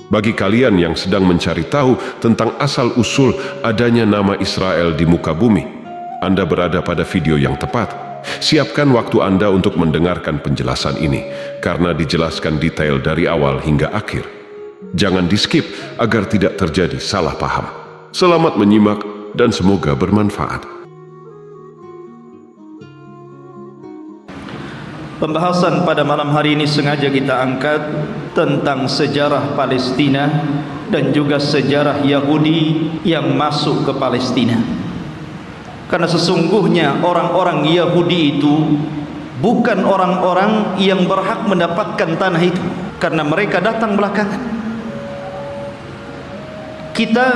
Bagi kalian yang sedang mencari tahu tentang asal-usul adanya nama Israel di muka bumi, Anda berada pada video yang tepat. Siapkan waktu Anda untuk mendengarkan penjelasan ini, karena dijelaskan detail dari awal hingga akhir. Jangan di-skip agar tidak terjadi salah paham. Selamat menyimak dan semoga bermanfaat. Pembahasan pada malam hari ini sengaja kita angkat tentang sejarah Palestina dan juga sejarah Yahudi yang masuk ke Palestina. Karena sesungguhnya orang-orang Yahudi itu bukan orang-orang yang berhak mendapatkan tanah itu, karena mereka datang belakangan. Kita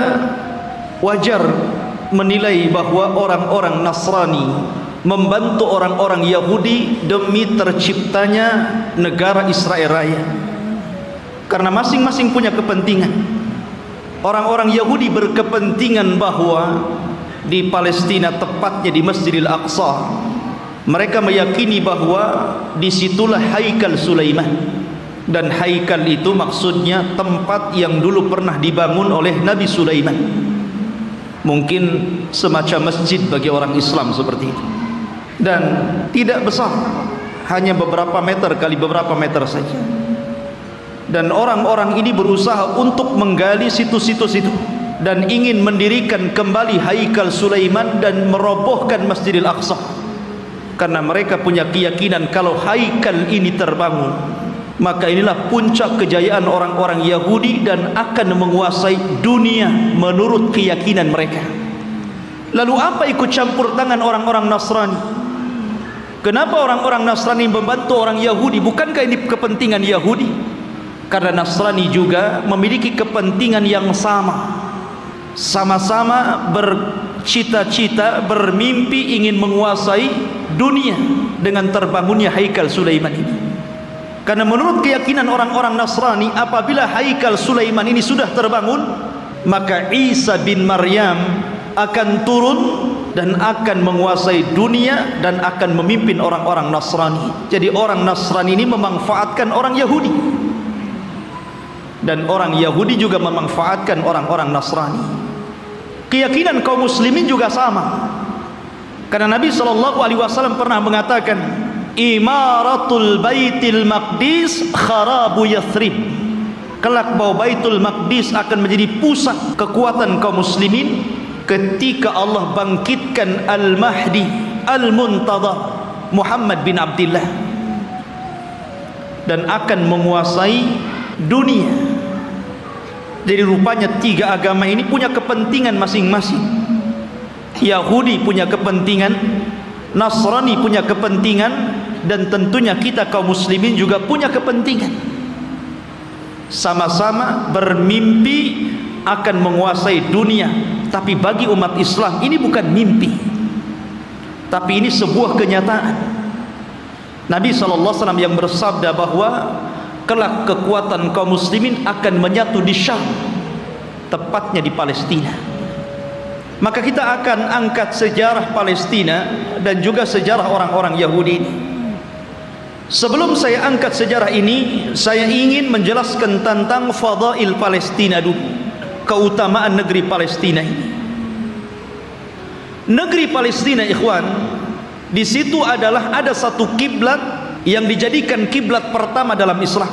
wajar menilai bahwa orang-orang Nasrani membantu orang-orang Yahudi demi terciptanya negara Israel Raya, karena masing-masing punya kepentingan. Orang-orang Yahudi berkepentingan bahwa di Palestina, tepatnya di Masjidil Aqsa, mereka meyakini bahwa disitulah Haikal Sulaiman, dan Haikal itu maksudnya tempat yang dulu pernah dibangun oleh Nabi Sulaiman. Mungkin semacam masjid bagi orang Islam seperti itu, dan tidak besar, hanya beberapa meter kali beberapa meter saja. Dan orang-orang ini berusaha untuk menggali situs-situs itu dan ingin mendirikan kembali Haikal Sulaiman dan merobohkan Masjidil Aqsa, karena mereka punya keyakinan kalau Haikal ini terbangun, maka inilah puncak kejayaan orang-orang Yahudi dan akan menguasai dunia menurut keyakinan mereka. Lalu apa ikut campur tangan orang-orang Nasrani? Kenapa orang-orang Nasrani membantu orang Yahudi? Bukankah ini kepentingan Yahudi? Karena Nasrani juga memiliki kepentingan yang sama. Sama-sama bercita-cita, bermimpi ingin menguasai dunia dengan terbangunnya Haikal Sulaiman ini. Karena menurut keyakinan orang-orang Nasrani, apabila Haikal Sulaiman ini sudah terbangun, maka Isa bin Maryam akan turun dan akan menguasai dunia dan akan memimpin orang-orang Nasrani. Jadi orang Nasrani ini memanfaatkan orang Yahudi, dan orang Yahudi juga memanfaatkan orang-orang Nasrani. Keyakinan kaum muslimin juga sama, karena Nabi SAW pernah mengatakan, Imaratul Baitil Maqdis kharabu Yathrib. Kelak bahwa Baitul Maqdis akan menjadi pusat kekuatan kaum muslimin ketika Allah bangkitkan Al-Mahdi Al-Muntadhar Muhammad bin Abdullah, dan akan menguasai dunia. Jadi rupanya tiga agama ini punya kepentingan masing-masing. Yahudi punya kepentingan, Nasrani punya kepentingan, dan tentunya kita kaum muslimin juga punya kepentingan. Sama-sama bermimpi akan menguasai dunia. Tapi bagi umat Islam ini bukan mimpi, tapi ini sebuah kenyataan. Nabi SAW yang bersabda bahwa kelak kekuatan kaum muslimin akan menyatu di Syam, tepatnya di Palestina. Maka kita akan angkat sejarah Palestina dan juga sejarah orang-orang Yahudi ini. Sebelum saya angkat sejarah ini, saya ingin menjelaskan tentang fadail Palestina dulu, keutamaan negeri Palestina ini. Negeri Palestina, ikhwan, di situ ada satu kiblat yang dijadikan kiblat pertama dalam Islam.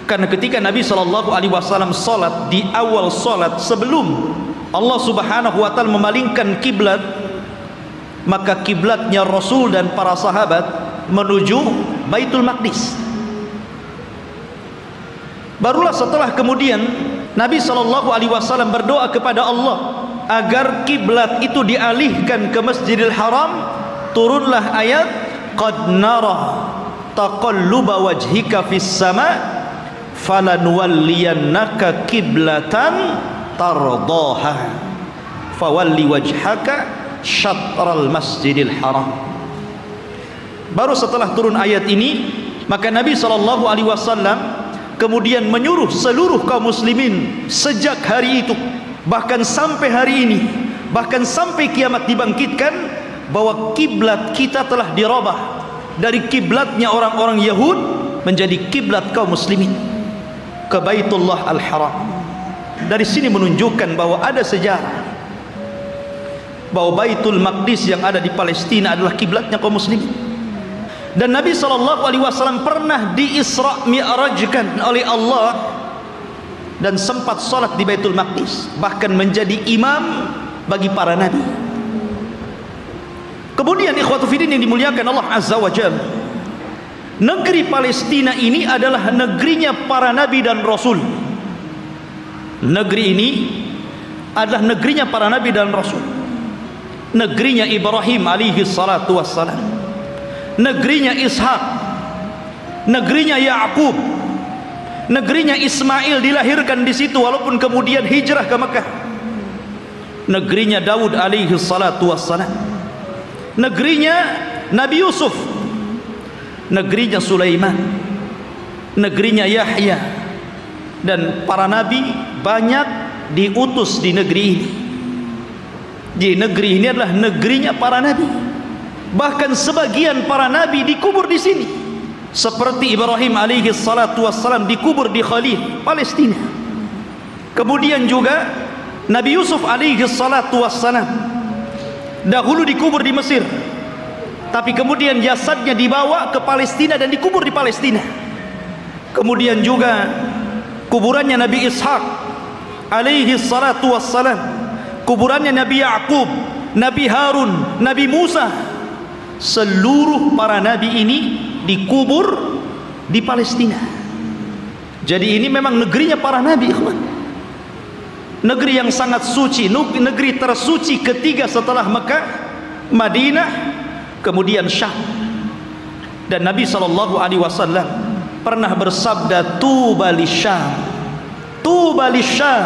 Karena ketika Nabi SAW salat, di awal salat sebelum Allah Subhanahu wa taala memalingkan kiblat, maka kiblatnya Rasul dan para sahabat menuju Baitul Maqdis. Barulah setelah kemudian Nabi SAW berdoa kepada Allah agar kiblat itu dialihkan ke Masjidil Haram. Turunlah ayat, qad nara taqalluba wajhika fis sama falanuwalliyannaka kiblatan tardaha fawalli wajhaka syatral Masjidil Haram. Baru setelah turun ayat ini, maka Nabi SAW kemudian menyuruh seluruh kaum muslimin sejak hari itu, bahkan sampai hari ini, bahkan sampai kiamat dibangkitkan, bahwa kiblat kita telah dirubah dari kiblatnya orang-orang Yahud menjadi kiblat kaum muslimin. ke Baitullah Al-Haram. Dari sini menunjukkan bahwa ada sejarah bahwa Baitul Maqdis yang ada di Palestina adalah kiblatnya kaum muslimin. Dan Nabi SAW pernah di-Isra' Mi'rajkan oleh Allah dan sempat salat di Baitul Maqdis, bahkan menjadi imam bagi para nabi. Kemudian ikhwatu fiddin yang dimuliakan Allah Azza wa Jalla, negeri Palestina ini adalah negerinya para nabi dan rasul. Negeri ini adalah negerinya para nabi dan rasul. Negerinya Ibrahim alaihi salatu wassalam, negerinya Ishak, negerinya Ya'qub, negerinya Ismail dilahirkan di situ walaupun kemudian hijrah ke Mekah. Negerinya Daud alaihi salatu wassalam, negerinya Nabi Yusuf, negerinya Sulaiman, negerinya Yahya. Dan para nabi banyak diutus di negeri ini. Di negeri ini adalah negerinya para nabi. Bahkan sebagian para nabi dikubur di sini, seperti Ibrahim alaihi salatu wassalam dikubur di Khalil, Palestina. Kemudian juga Nabi Yusuf alaihi salatu wassalam dahulu dikubur di Mesir, tapi kemudian jasadnya dibawa ke Palestina dan dikubur di Palestina. Kemudian juga kuburannya Nabi Ishak alaihi salatu wassalam, kuburannya Nabi Ya'qub, Nabi Harun, Nabi Musa. Seluruh para nabi ini dikubur di Palestina. Jadi ini memang negerinya para nabi, ikhwan. Negeri yang sangat suci, negeri tersuci ketiga setelah Mekah, Madinah, kemudian Syam. Dan Nabi SAW pernah bersabda, tuba lisyam, tuba lisyam,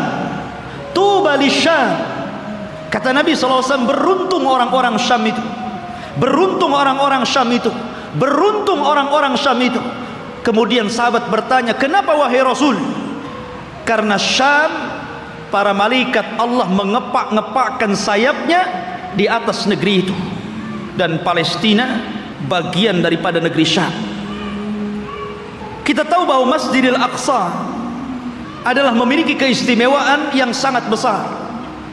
tuba lisyam. Kata Nabi SAW, beruntung orang-orang Syam itu, beruntung orang-orang Syam itu, beruntung orang-orang Syam itu. Kemudian sahabat bertanya, kenapa wahai Rasul? Karena Syam, para malaikat Allah mengepak-ngepakkan sayapnya di atas negeri itu, dan Palestina bagian daripada negeri Syam. Kita tahu bahwa Masjidil Aqsa adalah memiliki keistimewaan yang sangat besar,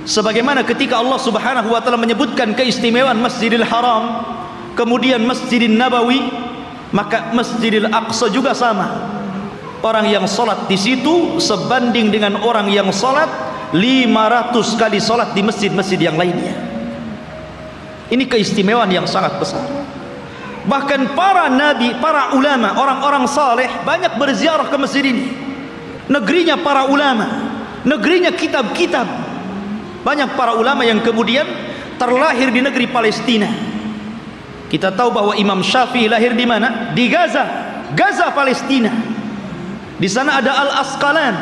sebagaimana ketika Allah Subhanahu wa taala menyebutkan keistimewaan Masjidil Haram, kemudian Masjidil Nabawi, maka Masjidil Aqsa juga sama. Orang yang salat di situ sebanding dengan orang yang salat 500 kali salat di masjid-masjid yang lainnya. Ini keistimewaan yang sangat besar. Bahkan para nabi, para ulama, orang-orang saleh banyak berziarah ke masjid ini. Negerinya para ulama, negerinya kitab-kitab. Banyak para ulama yang kemudian terlahir di negeri Palestina. Kita tahu bahwa Imam Syafi'i lahir di mana? Di Gaza, Gaza Palestina. Di sana ada Al-Asqalan.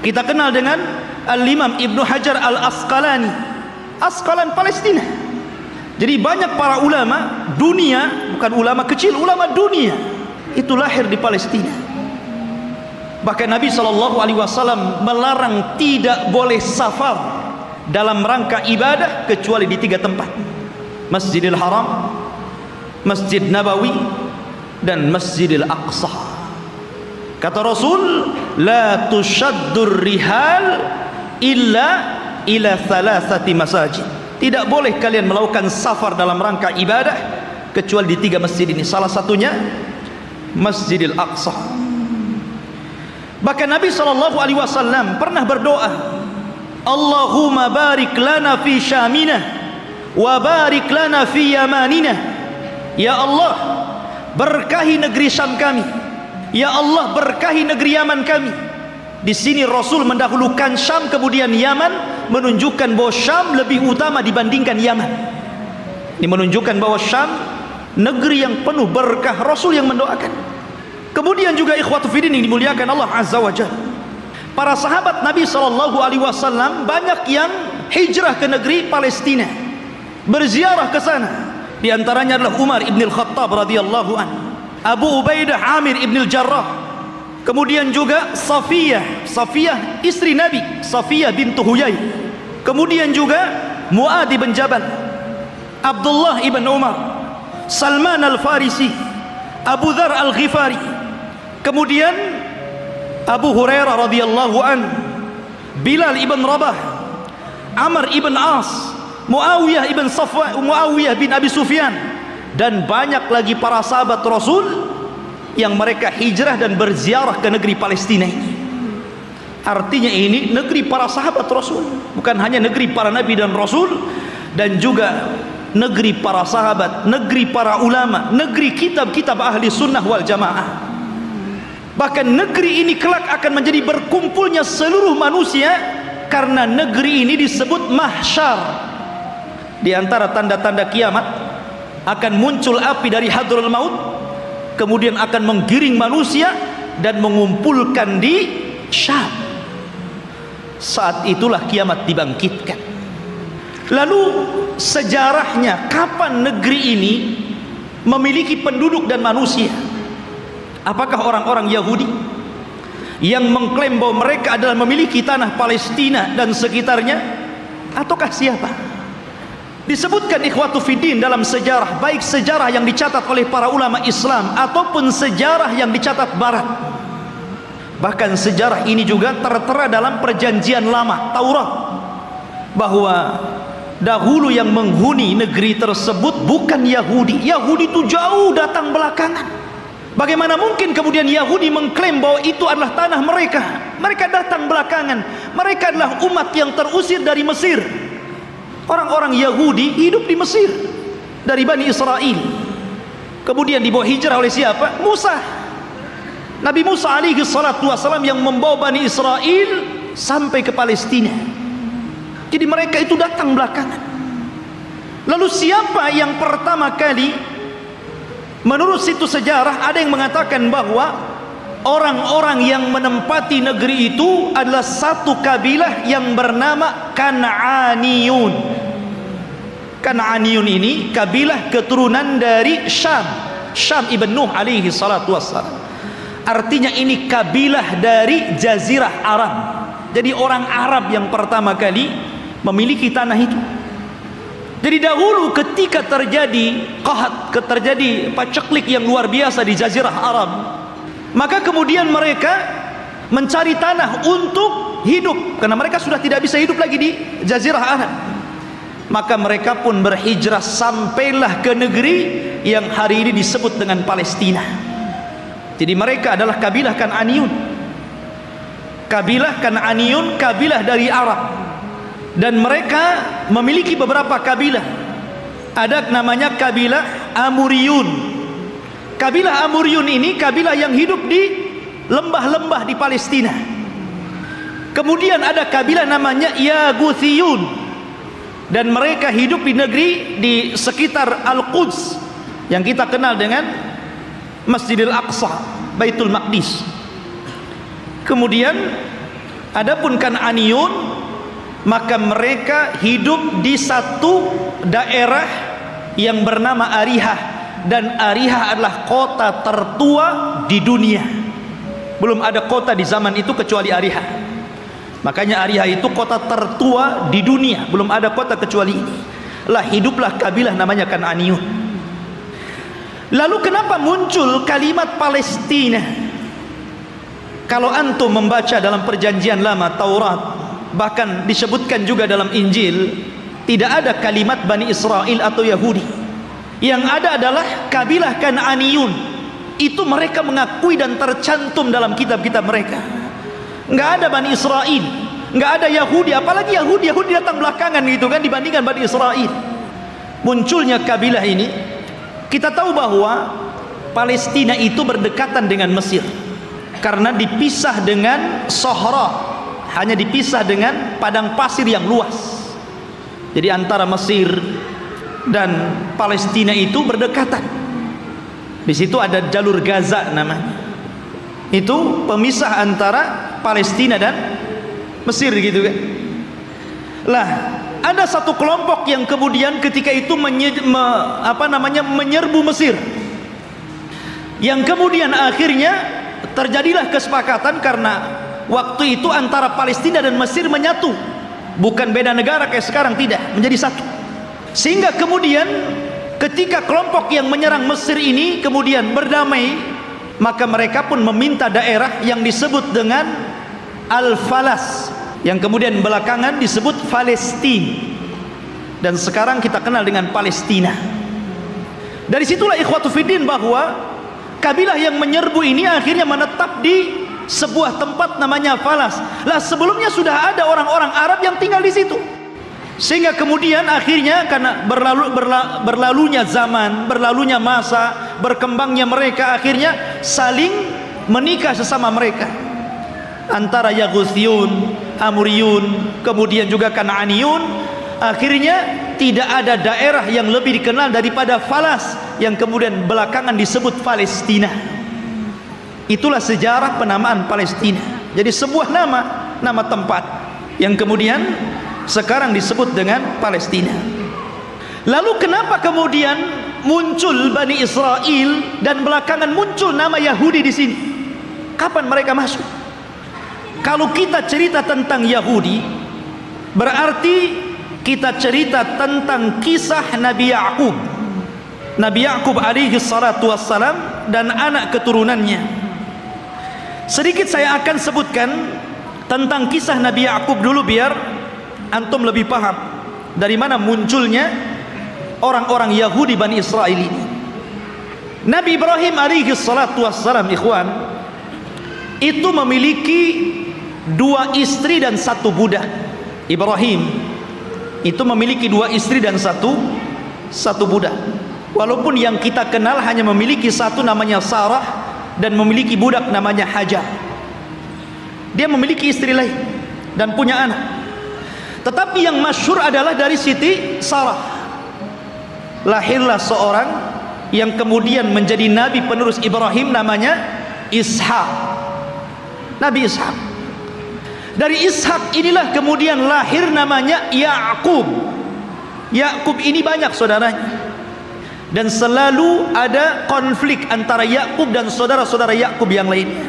Kita kenal dengan Al-Imam Ibnu Hajar Al-Asqalani, Asqalan Palestina. Jadi banyak para ulama dunia, bukan ulama kecil, ulama dunia, itu lahir di Palestina. Bahkan Nabi SAW melarang tidak boleh safar dalam rangka ibadah kecuali di 3 tempat: Masjidil Haram, Masjid Nabawi, dan Masjidil Aqsa. Kata Rasul, la tushaddur rihal illa ila thalathati masajid. Tidak boleh kalian melakukan safar dalam rangka ibadah kecuali di 3 masjid ini. Salah satunya Masjidil Aqsa. Bahkan Nabi SAW pernah berdoa, Allahumma barik lana fi syamina wa barik lana fi yamanina. Ya Allah, berkahi negeri Syam kami. Ya Allah, berkahi negeri Yaman kami. Di sini Rasul mendahulukan Syam kemudian Yaman, menunjukkan bahwa Syam lebih utama dibandingkan Yaman. Ini menunjukkan bahwa Syam negeri yang penuh berkah, Rasul yang mendoakan. Kemudian juga ikhwatu fiddin yang dimuliakan Allah Azza wa Jalla, para sahabat Nabi SAW banyak yang hijrah ke negeri Palestina, berziarah ke sana. Di antaranya adalah Umar ibn al-Khattab radhiyallahu anhu, Abu Ubaidah Amir ibn al-Jarrah, kemudian juga Safiyah istri Nabi, Safiyah bintu Huyai, kemudian juga Mu'adh bin Jabal, Abdullah ibn Umar, Salman al-Farisi, Abu Dhar al-Ghifari, kemudian Abu Hurairah radhiyallahu an, Bilal ibn Rabah, Amr ibn As, Muawiyah bin Abi Sufyan, dan banyak lagi para sahabat Rasul yang mereka hijrah dan berziarah ke negeri Palestina ini. Artinya ini negeri para sahabat Rasul, bukan hanya negeri para nabi dan rasul, dan juga negeri para sahabat, negeri para ulama, negeri kitab-kitab ahli sunnah wal jamaah. Bahkan negeri ini kelak akan menjadi berkumpulnya seluruh manusia, karena negeri ini disebut mahsyar. Di antara tanda-tanda kiamat, akan muncul api dari Hadraul Maut, kemudian akan menggiring manusia dan mengumpulkan di Syam. Saat itulah kiamat dibangkitkan. Lalu sejarahnya, kapan negeri ini memiliki penduduk dan manusia? Apakah orang-orang Yahudi yang mengklaim bahwa mereka adalah memiliki tanah Palestina dan sekitarnya, ataukah siapa? Disebutkan ikhwatu fiddin dalam sejarah, baik sejarah yang dicatat oleh para ulama Islam ataupun sejarah yang dicatat Barat. Bahkan sejarah ini juga tertera dalam perjanjian lama Taurat, bahwa dahulu yang menghuni negeri tersebut bukan Yahudi. Yahudi itu jauh datang belakangan. Bagaimana mungkin kemudian Yahudi mengklaim bahwa itu adalah tanah mereka? Mereka datang belakangan. Mereka adalah umat yang terusir dari Mesir. Orang-orang Yahudi hidup di Mesir dari Bani Israel. Kemudian dibawa hijrah oleh siapa? Musa. Nabi Musa alaihi salatu wassalam yang membawa Bani Israel sampai ke Palestina. Jadi mereka itu datang belakangan. Lalu siapa yang pertama kali? Menurut situs sejarah ada yang mengatakan bahwa orang-orang yang menempati negeri itu adalah satu kabilah yang bernama Kan'aniyun. Kan'aniyun ini kabilah keturunan dari Syam, Syam ibn Nuh alaihi salatu wassalam. Artinya ini kabilah dari Jazirah Arab. Jadi orang Arab yang pertama kali memiliki tanah itu. Jadi dahulu ketika terjadi qahat, terjadi paceklik yang luar biasa di Jazirah Arab, maka kemudian mereka mencari tanah untuk hidup, karena mereka sudah tidak bisa hidup lagi di Jazirah Arab. Maka mereka pun berhijrah sampailah ke negeri yang hari ini disebut dengan Palestina. Jadi mereka adalah kabilah Kan'aniyun. Kabilah Kan'aniyun, kabilah dari Arab. Dan mereka memiliki beberapa kabilah. Ada namanya kabilah Amuriyun. Kabilah Amuriyun ini kabilah yang hidup di lembah-lembah di Palestina. Kemudian ada kabilah namanya Yaguthiyun, dan mereka hidup di negeri di sekitar Al-Quds yang kita kenal dengan Masjidil Aqsa, Baitul Maqdis. Kemudian adapun Kan'aniyun, maka mereka hidup di satu daerah yang bernama Arihah, dan Arihah adalah kota tertua di dunia. Belum ada kota di zaman itu kecuali Arihah. Makanya Arihah itu kota tertua di dunia, belum ada kota kecuali ini. Lah hiduplah kabilah namanya Kan'aniyun. Lalu kenapa muncul kalimat Palestina? Kalau antum membaca dalam perjanjian lama Taurat, bahkan disebutkan juga dalam Injil, tidak ada kalimat Bani Israel atau Yahudi. Yang ada adalah kabilah Kan'aniyun. Itu mereka mengakui dan tercantum dalam kitab-kitab mereka. Enggak ada Bani Israel, enggak ada Yahudi. Apalagi Yahudi datang belakangan gitu kan, dibandingkan Bani Israel. Munculnya kabilah ini, kita tahu bahwa Palestina itu berdekatan dengan Mesir, karena dipisah dengan Sahara, hanya dipisah dengan padang pasir yang luas. Jadi antara Mesir dan Palestina itu berdekatan. Di situ ada jalur Gaza namanya. Itu pemisah antara Palestina dan Mesir gitu kan. Lah, ada satu kelompok yang kemudian ketika itu menyerbu Mesir. Yang kemudian akhirnya terjadilah kesepakatan, karena waktu itu antara Palestina dan Mesir menyatu, bukan beda negara kayak sekarang, tidak, menjadi satu. Sehingga kemudian ketika kelompok yang menyerang Mesir ini kemudian berdamai, maka mereka pun meminta daerah yang disebut dengan Al-Falas, yang kemudian belakangan disebut Palestina, dan sekarang kita kenal dengan Palestina. Dari situlah ikhwatu fiddin bahwa kabilah yang menyerbu ini akhirnya menetap di sebuah tempat namanya Falas. Lah sebelumnya sudah ada orang-orang Arab yang tinggal di situ. Sehingga kemudian akhirnya karena berlalunya zaman, berlalunya masa, berkembangnya mereka, akhirnya saling menikah sesama mereka. Antara Yaguthiyun, Amuriyun, kemudian juga Kan'aniyun. Akhirnya tidak ada daerah yang lebih dikenal daripada Falas, yang kemudian belakangan disebut Palestina. Itulah sejarah penamaan Palestina. Jadi sebuah nama tempat yang kemudian sekarang disebut dengan Palestina. Lalu kenapa kemudian muncul Bani Israel dan belakangan muncul nama Yahudi di sini? Kapan mereka masuk? Kalau kita cerita tentang Yahudi, berarti kita cerita tentang kisah Nabi Ya'qub. Nabi Ya'qub alaihi salatu wassalam dan anak keturunannya. Sedikit saya akan sebutkan tentang kisah Nabi Ya'qub dulu biar antum lebih paham dari mana munculnya orang-orang Yahudi Bani Israel ini. Nabi Ibrahim alaihi salatu wassalam, ikhwan, itu memiliki 2 istri dan 1 budak. Ibrahim itu memiliki 2 istri dan satu budak. Walaupun yang kita kenal hanya memiliki 1 namanya Sarah dan memiliki budak namanya Hajar. Dia memiliki istri lain dan punya anak. Tetapi yang masyhur adalah dari Siti Sarah. Lahirlah seorang yang kemudian menjadi nabi penerus Ibrahim, namanya Ishak. Nabi Ishak. Dari Ishak inilah kemudian lahir namanya Ya'qub. Ya'qub ini banyak saudaranya, dan selalu ada konflik antara Ya'qub dan saudara-saudara Ya'qub yang lainnya.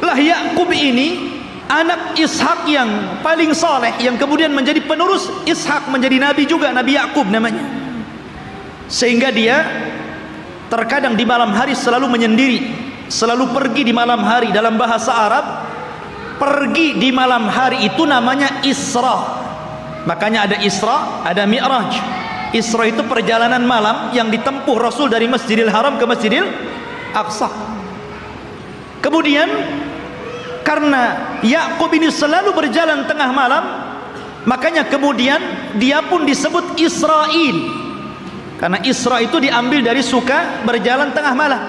Lah Ya'qub ini anak Ishak yang paling saleh, yang kemudian menjadi penerus Ishak, menjadi nabi juga, Nabi Ya'qub namanya. Sehingga dia terkadang di malam hari selalu menyendiri, selalu pergi di malam hari. Dalam bahasa Arab, pergi di malam hari itu namanya Isra. Makanya ada Isra, ada Mi'raj. Isra itu perjalanan malam yang ditempuh Rasul dari Masjidil Haram ke Masjidil Aqsa. Kemudian karena Ya'qub ini selalu berjalan tengah malam, makanya kemudian dia pun disebut Israel, karena Isra itu diambil dari suka berjalan tengah malam.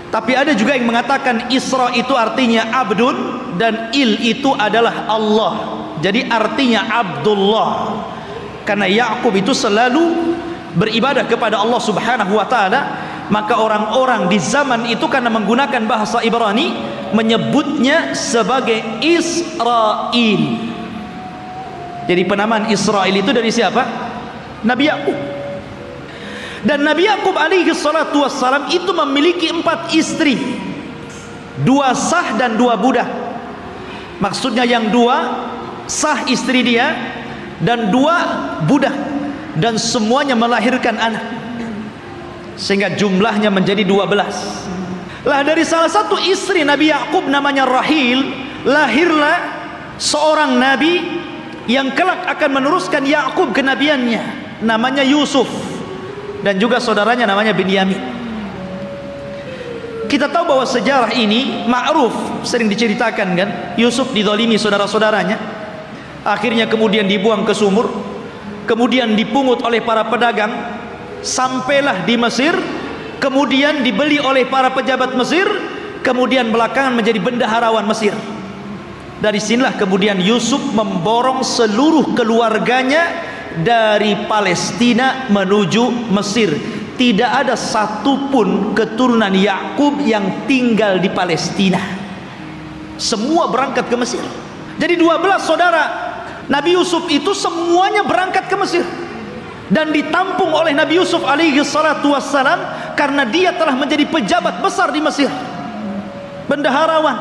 Tapi ada juga yang mengatakan Isra itu artinya abdun dan il itu adalah Allah. Jadi artinya Abdullah, karena Ya'qub itu selalu beribadah kepada Allah Subhanahu wa taala. Maka orang-orang di zaman itu karena menggunakan bahasa Ibrani menyebutnya sebagai Israel. Jadi penamaan Israel itu dari siapa? Nabi Ya'qub. Dan Nabi Ya'qub alaihi salatu wassalam itu memiliki 4 istri, 2 sah dan 2 budak. Maksudnya yang 2 sah istri dia dan 2 budak, dan semuanya melahirkan anak, sehingga jumlahnya menjadi 12. Lah dari salah satu istri Nabi Ya'qub namanya Rahil, lahirlah seorang nabi yang kelak akan meneruskan Ya'qub kenabiannya, namanya Yusuf, dan juga saudaranya namanya Binyamin. Kita tahu bahwa sejarah ini ma'ruf, sering diceritakan kan. Yusuf dizalimi saudara-saudaranya, akhirnya kemudian dibuang ke sumur, kemudian dipungut oleh para pedagang, sampailah di Mesir, kemudian dibeli oleh para pejabat Mesir, kemudian belakangan menjadi bendaharawan Mesir. Dari sinilah kemudian Yusuf memborong seluruh keluarganya dari Palestina menuju Mesir. Tidak ada satupun keturunan Ya'qub yang tinggal di Palestina. Semua berangkat ke Mesir. Jadi 12 saudara Nabi Yusuf itu semuanya berangkat ke Mesir, dan ditampung oleh Nabi Yusuf alaihi salatu wassalam karena dia telah menjadi pejabat besar di Mesir, bendaharawan,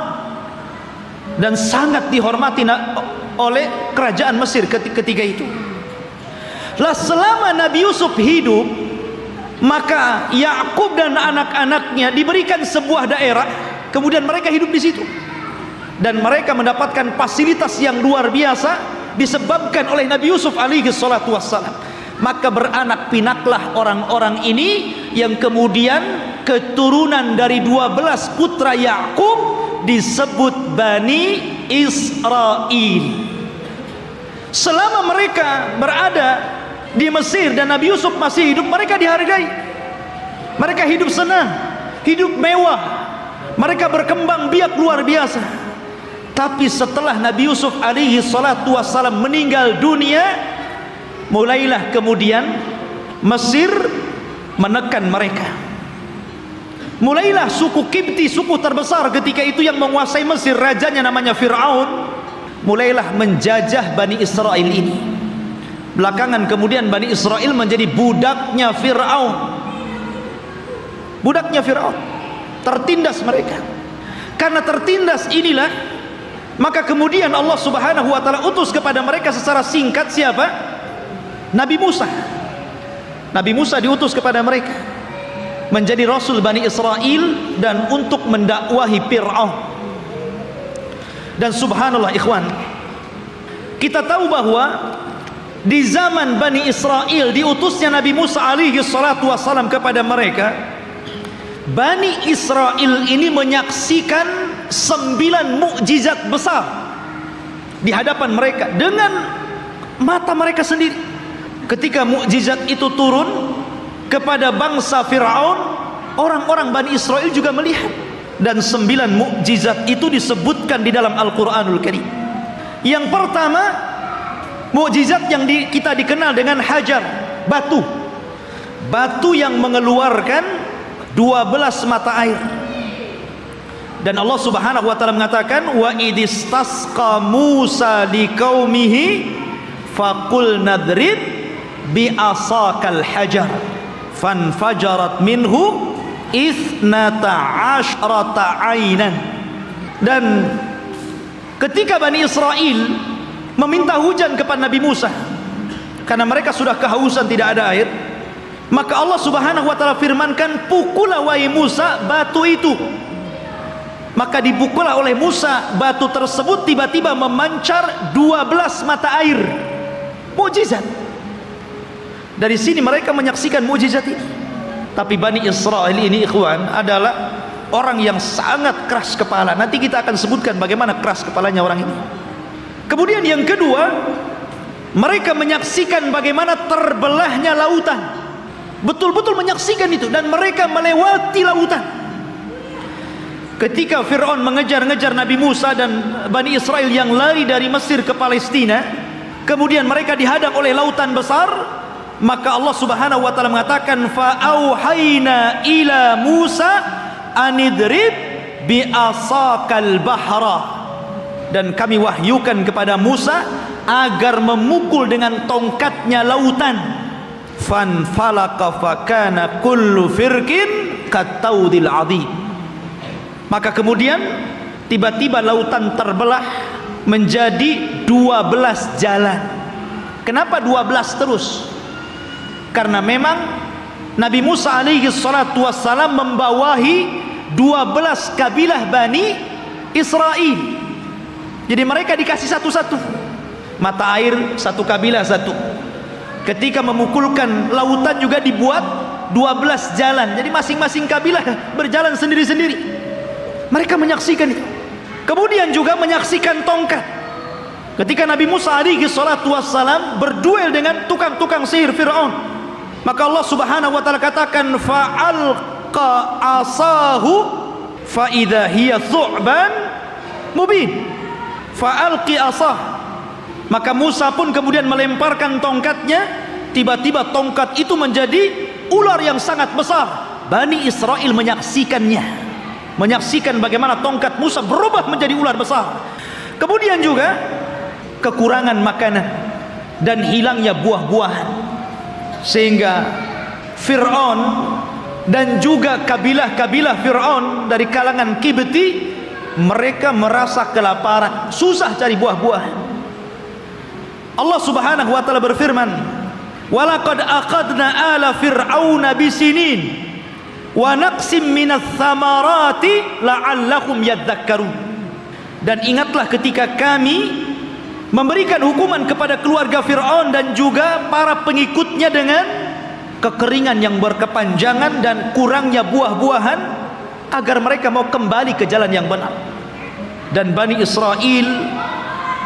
dan sangat dihormati oleh kerajaan Mesir ketika itu. Lah selama Nabi Yusuf hidup, Maka Yakub dan anak-anaknya diberikan sebuah daerah, kemudian mereka hidup di situ, dan mereka mendapatkan fasilitas yang luar biasa disebabkan oleh Nabi Yusuf alaihi salatu wassalam. Maka beranak pinaklah orang-orang ini yang kemudian keturunan dari 12 putra Yakub disebut Bani Israel. Selama mereka berada di Mesir dan Nabi Yusuf masih hidup, mereka dihargai, mereka hidup senang, hidup mewah, mereka berkembang biak luar biasa. Tapi setelah Nabi Yusuf alaihi salatu wassalam meninggal dunia, mulailah kemudian Mesir menekan mereka. Mulailah suku Kipti, suku terbesar ketika itu yang menguasai Mesir, rajanya namanya Fir'aun, mulailah menjajah Bani Israel ini. Belakangan kemudian Bani Israel menjadi budaknya Fir'aun. Budaknya Fir'aun, tertindas mereka. Karena tertindas inilah, maka kemudian Allah subhanahu wa ta'ala utus kepada mereka secara singkat siapa? Nabi Musa. Nabi Musa diutus kepada mereka menjadi Rasul Bani Israel dan untuk mendakwahi Fir'aun. Dan subhanallah ikhwan, kita tahu bahwa di zaman Bani Israel diutusnya Nabi Musa alaihi salatu wassalam kepada mereka, Bani Israel ini menyaksikan 9 mukjizat besar di hadapan mereka dengan mata mereka sendiri. Ketika mukjizat itu turun kepada bangsa Fir'aun, orang-orang Bani Israel juga melihat, dan 9 mukjizat itu disebutkan di dalam Al-Quranul Karim. Yang pertama, mukjizat yang kita dikenal dengan hajar, batu yang mengeluarkan 12 mata air. Dan Allah subhanahu wa ta'ala mengatakan, wa idistasqa Musa liqaumihi faqul nadrib bi'asakal hajar fanfajarat minhu ithnata asyrata ainan. Dan ketika Bani Israel meminta hujan kepada Nabi Musa karena mereka sudah kehausan, tidak ada air, maka Allah subhanahu wa ta'ala firmankan, pukullah wahai Musa batu itu. Maka dipukullah oleh Musa batu tersebut, tiba-tiba memancar 12 mata air. Mukjizat. Dari sini mereka menyaksikan mukjizat ini. Tapi Bani Israel ini ikhwan adalah orang yang sangat keras kepala. Nanti kita akan sebutkan bagaimana keras kepalanya orang ini. Kemudian yang kedua, mereka menyaksikan bagaimana terbelahnya lautan. Betul-betul menyaksikan itu, dan mereka melewati lautan. Ketika Fir'aun mengejar-ngejar Nabi Musa dan Bani Israel yang lari dari Mesir ke Palestina, kemudian mereka dihadang oleh lautan besar, maka Allah subhanahu wa ta'ala mengatakan, fa'auhayna ila Musa anidrib bi'asakal bahra. Dan kami wahyukan kepada Musa agar memukul dengan tongkatnya lautan. Fanfalaka fakana kullu firqin kattaudil adhim. Maka kemudian tiba-tiba lautan terbelah menjadi 12 jalan. Kenapa 12 terus? Karena memang Nabi Musa alaihi salatu wassalam membawahi 12 kabilah Bani Israel. Jadi mereka dikasih satu-satu mata air, satu kabilah satu. Ketika memukulkan lautan juga dibuat 12 jalan. Jadi masing-masing kabilah berjalan sendiri-sendiri. Mereka menyaksikan itu. Kemudian juga menyaksikan tongkat. Ketika Nabi Musa alaihi salatu wassalam berduel dengan tukang-tukang sihir Fir'aun, maka Allah subhanahu wa ta'ala katakan, fa'alqa asahu fa'idha hiya thu'ban mubin. Fa'alqi asah. Maka Musa pun kemudian melemparkan tongkatnya, tiba-tiba tongkat itu menjadi ular yang sangat besar. Bani Israel menyaksikannya, menyaksikan bagaimana tongkat Musa berubah menjadi ular besar. Kemudian juga kekurangan makanan dan hilangnya buah-buahan, sehingga Fir'aun dan juga kabilah-kabilah Fir'aun dari kalangan Kibti, mereka merasa kelaparan, susah cari buah-buahan. Allah subhanahu wa ta'ala berfirman, walaqad aqadna ala fir'auna bisinin wa naqsim minats thamarati la'allahum yadhakkarun. Dan ingatlah ketika kami memberikan hukuman kepada keluarga Fir'aun dan juga para pengikutnya dengan kekeringan yang berkepanjangan dan kurangnya buah-buahan, agar mereka mau kembali ke jalan yang benar. Dan Bani Israel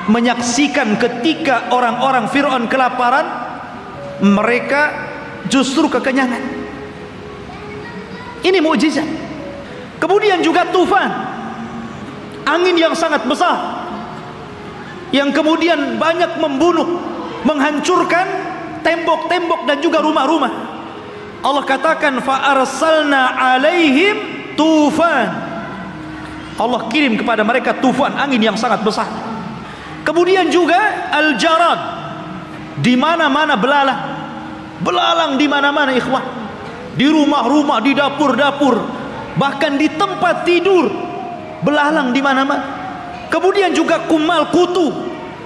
menyaksikan ketika orang-orang Fir'aun kelaparan, mereka justru kekenyangan. Ini mukjizat. Kemudian juga tufan, angin yang sangat besar, yang kemudian banyak membunuh, menghancurkan tembok-tembok dan juga rumah-rumah. Allah katakan fa arsalna alaihim tufan. Allah kirim kepada mereka tufan, angin yang sangat besar. Kemudian juga al-jarad, di mana-mana belalang di mana-mana ikhwan, di rumah-rumah, di dapur-dapur, bahkan di tempat tidur, belalang di mana-mana. Kemudian juga kumal kutu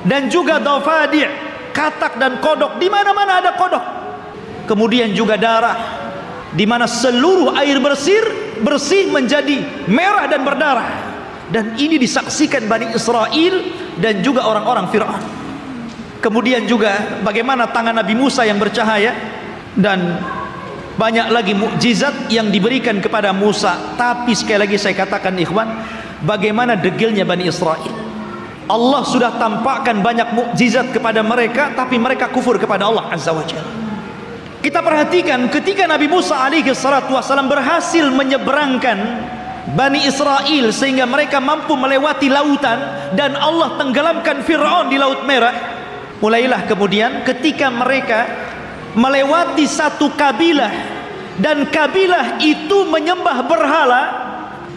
dan juga dafadi', katak dan kodok, di mana-mana ada kodok. Kemudian juga darah, di mana seluruh air bersih menjadi merah dan berdarah. Dan ini disaksikan Bani Israel dan juga orang-orang Fir'aun. Kemudian juga bagaimana tangan Nabi Musa yang bercahaya, dan banyak lagi mukjizat yang diberikan kepada Musa. Tapi sekali lagi saya katakan ikhwan, bagaimana degilnya Bani Israel. Allah sudah tampakkan banyak mukjizat kepada mereka, tapi mereka kufur kepada Allah Azza wa Jalla. Kita perhatikan ketika Nabi Musa alaihi salatu wasallam berhasil menyeberangkan Bani Israel sehingga mereka mampu melewati lautan, dan Allah tenggelamkan Fir'aun di Laut Merah. Mulailah kemudian ketika mereka melewati satu kabilah, dan kabilah itu menyembah berhala,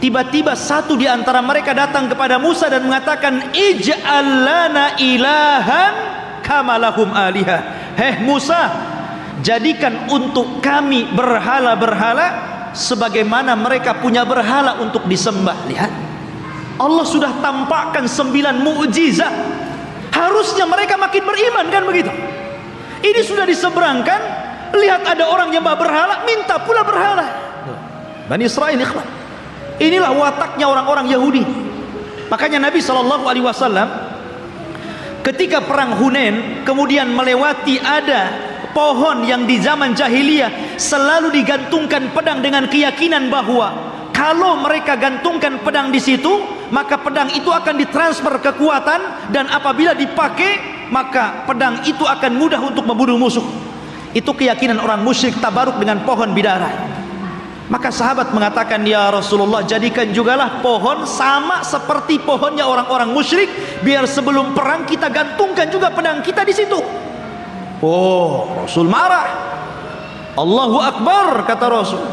tiba-tiba satu di antara mereka datang kepada Musa dan mengatakan, ij'al lana ilahan kama lahum alihah. Heh Musa, jadikan untuk kami berhala-berhala sebagaimana mereka punya berhala untuk disembah. Lihat, Allah sudah tampakkan 9 mukjizat. Harusnya mereka makin beriman, kan begitu? Ini sudah diseberangkan, lihat ada orang nyembah berhala, minta pula berhala. Bani Israel ikhwan, inilah wataknya orang-orang Yahudi. Makanya Nabi SAW ketika perang Hunain kemudian melewati ada pohon yang di zaman jahiliyah selalu digantungkan pedang dengan keyakinan bahwa kalau mereka gantungkan pedang di situ, maka pedang itu akan ditransfer kekuatan, dan apabila dipakai maka pedang itu akan mudah untuk membunuh musuh. Itu keyakinan orang musyrik tabaruk dengan pohon bidara. Maka sahabat mengatakan, ya Rasulullah, jadikan jugalah pohon sama seperti pohonnya orang-orang musyrik, biar sebelum perang kita gantungkan juga pedang kita di situ. Oh, Rasul marah. Allahu Akbar, kata Rasul.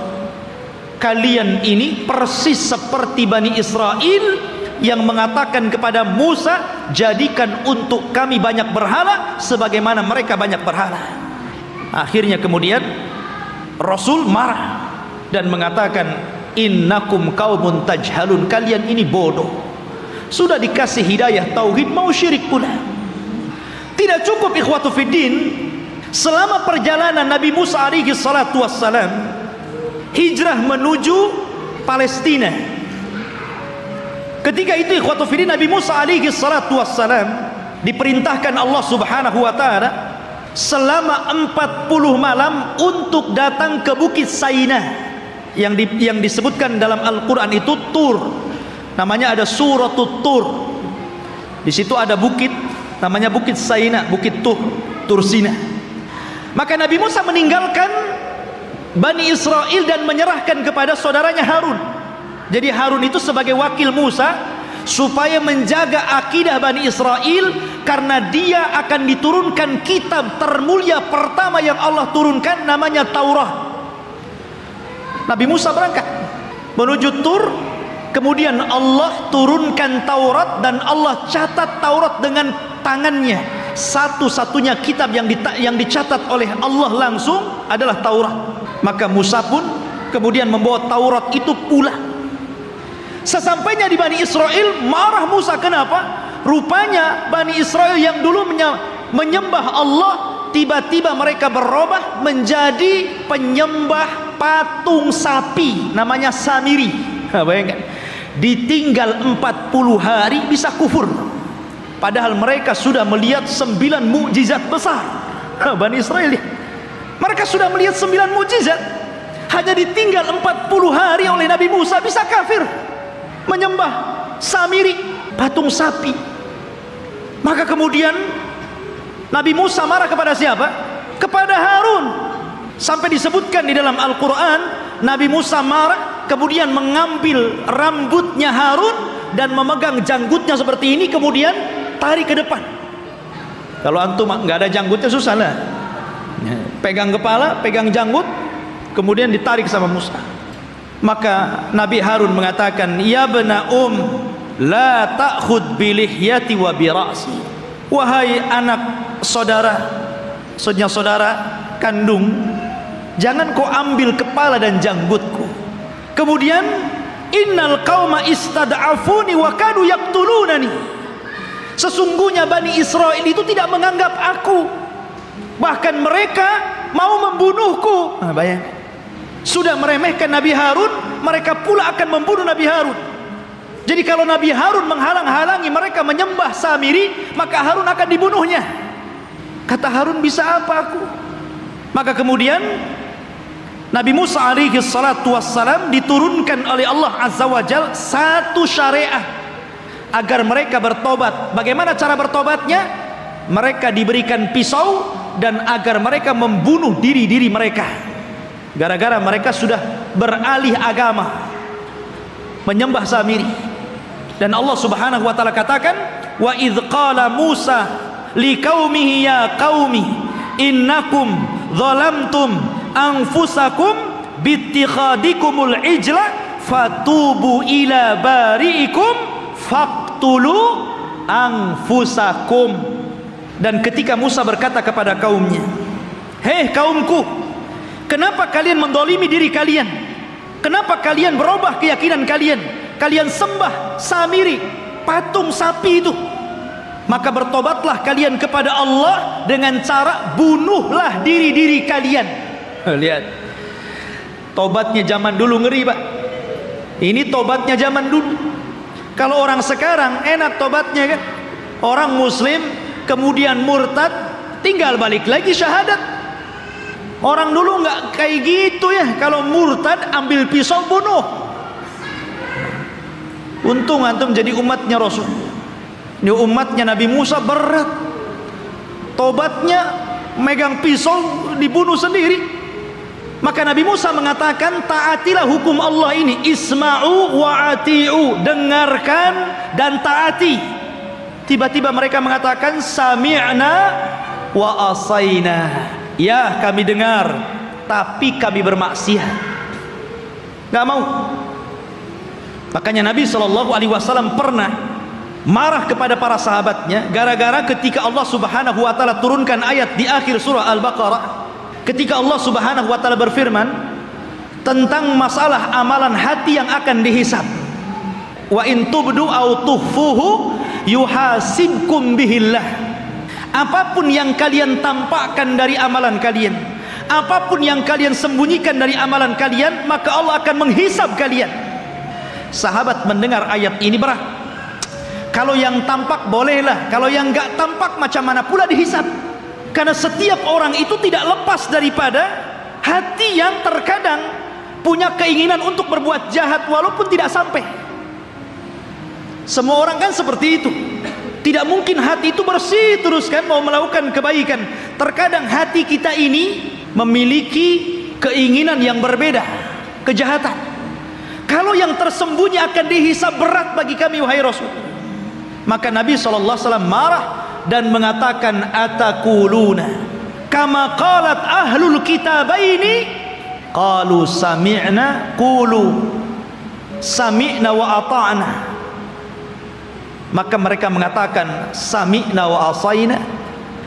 Kalian ini persis seperti Bani Israel yang mengatakan kepada Musa, jadikan untuk kami banyak berhala sebagaimana mereka banyak berhala. Akhirnya kemudian Rasul marah dan mengatakan, innakum qaumun tajhalun, kalian ini bodoh. Sudah dikasih hidayah tauhid mau syirik pula. Tidak cukup ikhwatu fiddin, selama perjalanan Nabi Musa alaihi salatu wassalam hijrah menuju Palestina, ketika itu ikhwatu fiddin, Nabi Musa alaihi salatu wassalam diperintahkan Allah subhanahu wa ta'ala selama 40 malam untuk datang ke Bukit Sainah yang disebutkan dalam Al-Quran itu Tur. Namanya ada Suratul Tur. Di situ ada bukit namanya Bukit Sainah, Bukit Tur Sinah. Maka Nabi Musa meninggalkan Bani Israel dan menyerahkan kepada saudaranya Harun. Jadi Harun itu sebagai wakil Musa supaya menjaga akidah Bani Israel, karena dia akan diturunkan kitab termulia pertama yang Allah turunkan, namanya Taurat. Nabi Musa berangkat menuju Tur, kemudian Allah turunkan Taurat, dan Allah catat Taurat dengan tangannya. Satu-satunya kitab yang dicatat oleh Allah langsung adalah Taurat. Maka Musa pun kemudian membawa Taurat itu pulang. Sesampainya di Bani Israel, marah Musa. Kenapa? Rupanya Bani Israel yang dulu menyembah Allah tiba-tiba mereka berubah menjadi penyembah patung sapi namanya Samiri. Bayangkan, ditinggal 40 hari bisa kufur, padahal mereka sudah melihat 9 mukjizat besar. Bani Israel, mereka sudah melihat 9 mukjizat, hanya ditinggal 40 hari oleh Nabi Musa bisa kafir, menyembah Samiri, patung sapi. Maka kemudian Nabi Musa marah kepada siapa? Kepada Harun. Sampai disebutkan di dalam Al-Quran, Nabi Musa marah, kemudian mengambil rambutnya Harun dan memegang janggutnya seperti ini, kemudian tarik ke depan. Kalau antum nggak ada janggutnya susah lah. Pegang kepala, pegang janggut, kemudian ditarik sama Musa. Maka Nabi Harun mengatakan, ya bena la ta'khud bilihyati wa bira'si. Wahai anak saudara kandung, jangan kau ambil kepala dan janggutku. Kemudian, innal qauma istad'afuni wa kanu yaqtulunani. Sesungguhnya Bani Israel itu tidak menganggap aku, bahkan mereka mau membunuhku. Bayang, sudah meremehkan Nabi Harun, mereka pula akan membunuh Nabi Harun. Jadi kalau Nabi Harun menghalang-halangi mereka menyembah Samiri, maka Harun akan dibunuhnya. Kata Harun, bisa apa aku? Maka kemudian Nabi Musa alaihi salatu wassalam diturunkan oleh Allah Azza wa Jal satu syariah agar mereka bertobat. Bagaimana cara bertobatnya? Mereka diberikan pisau dan agar mereka membunuh diri-diri mereka, gara-gara mereka sudah beralih agama, menyembah Samiri. Dan Allah Subhanahu wa taala katakan, wa idz qala Musa liqaumihi ya qaumi innakum zalamtum anfusakum bittikhadikumul ijla fatubu ila bari'ikum faqtulu anfusakum. Dan ketika Musa berkata kepada kaumnya, hei kaumku, kenapa kalian mendolimi diri kalian? Kenapa kalian berubah keyakinan kalian? Kalian sembah Samiri, patung sapi itu. Maka bertobatlah kalian kepada Allah dengan cara bunuhlah diri-diri kalian. Lihat, tobatnya zaman dulu ngeri, Pak. Ini tobatnya zaman dulu. Kalau orang sekarang enak tobatnya kan, orang muslim kemudian murtad, tinggal balik lagi syahadat. Orang dulu nggak kayak gitu ya, kalau murtad ambil pisau bunuh. Untung antum jadi umatnya Rasul. Ini umatnya Nabi Musa berat, tobatnya megang pisau dibunuh sendiri. Maka Nabi Musa mengatakan, taatilah hukum Allah ini, isma'u wa ati'u, dengarkan dan taati. Tiba-tiba mereka mengatakan, sami'na wa asaina. Ya, kami dengar, tapi kami bermaksiat. Gak mau. Makanya Nabi SAW pernah marah kepada para sahabatnya gara-gara ketika Allah Subhanahu wa taala turunkan ayat di akhir surah Al-Baqarah, ketika Allah Subhanahu wa taala berfirman tentang masalah amalan hati yang akan dihisab. Wa in tubdu aw tukhfuhu yuhasibkum bihillah. Apapun yang kalian tampakkan dari amalan kalian, apapun yang kalian sembunyikan dari amalan kalian, maka Allah akan menghisab kalian. Sahabat mendengar ayat ini berat. Kalau yang tampak bolehlah, kalau yang enggak tampak macam mana pula dihisab. Karena setiap orang itu tidak lepas daripada hati yang terkadang punya keinginan untuk berbuat jahat walaupun tidak sampai. Semua orang kan seperti itu. Tidak mungkin hati itu bersih terus kan mau melakukan kebaikan. Terkadang hati kita ini memiliki keinginan yang berbeda, kejahatan. Kalau yang tersembunyi akan dihisab berat bagi kami wahai Rasul. Maka Nabi SAW marah dan mengatakan, atakuluna kama qalat ahlul kitabaini qalu sami'na qulu sami'na wa ata'na. Maka mereka mengatakan sami'na wa asaina.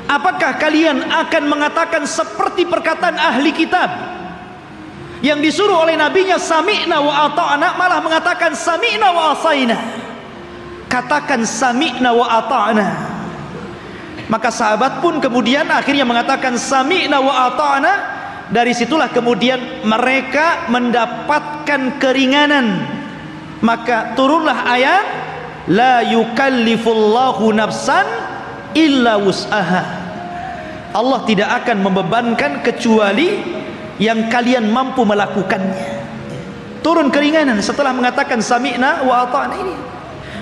Apakah kalian akan mengatakan seperti perkataan ahli kitab yang disuruh oleh nabinya sami'na wa ata'na, malah mengatakan sami'na wa asaina? Katakan sami'na wa ata'na. Maka sahabat pun kemudian akhirnya mengatakan sami'na wa ata'na. Dari situlah kemudian mereka mendapatkan keringanan. Maka turunlah ayat la yukallifullahu nafsan illa wus'aha. Allah tidak akan membebankan kecuali yang kalian mampu melakukannya. Turun keringanan setelah mengatakan sami'na wa ata'na ini.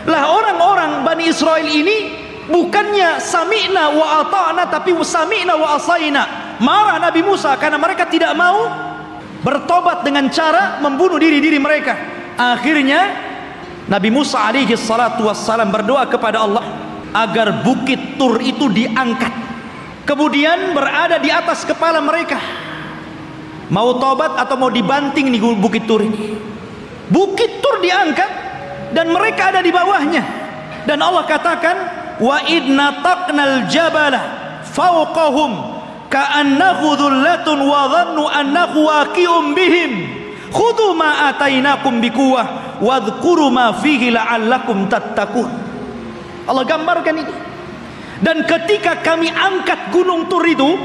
Lah orang-orang Bani Israel ini bukannya sami'na wa ata'na, tapi sami'na wa asaina. Marah Nabi Musa karena mereka tidak mau bertobat dengan cara membunuh diri-diri mereka. Akhirnya Nabi Musa alaihi salatu wassalam berdoa kepada Allah agar bukit Tur itu diangkat, kemudian berada di atas kepala mereka. Mau tobat atau mau dibanting nih bukit Tur ini. Bukit Tur diangkat dan mereka ada di bawahnya. Dan Allah katakan wa idna taqnal jabala fawqahum ka'annahu dhullatun wa dhannu annahu waqi'un bihim khudhu ma atainakum biquwwah wadhkuru ma fihi la'allakum tattaqun. Allah gambarkan itu. Dan ketika kami angkat gunung Tur itu,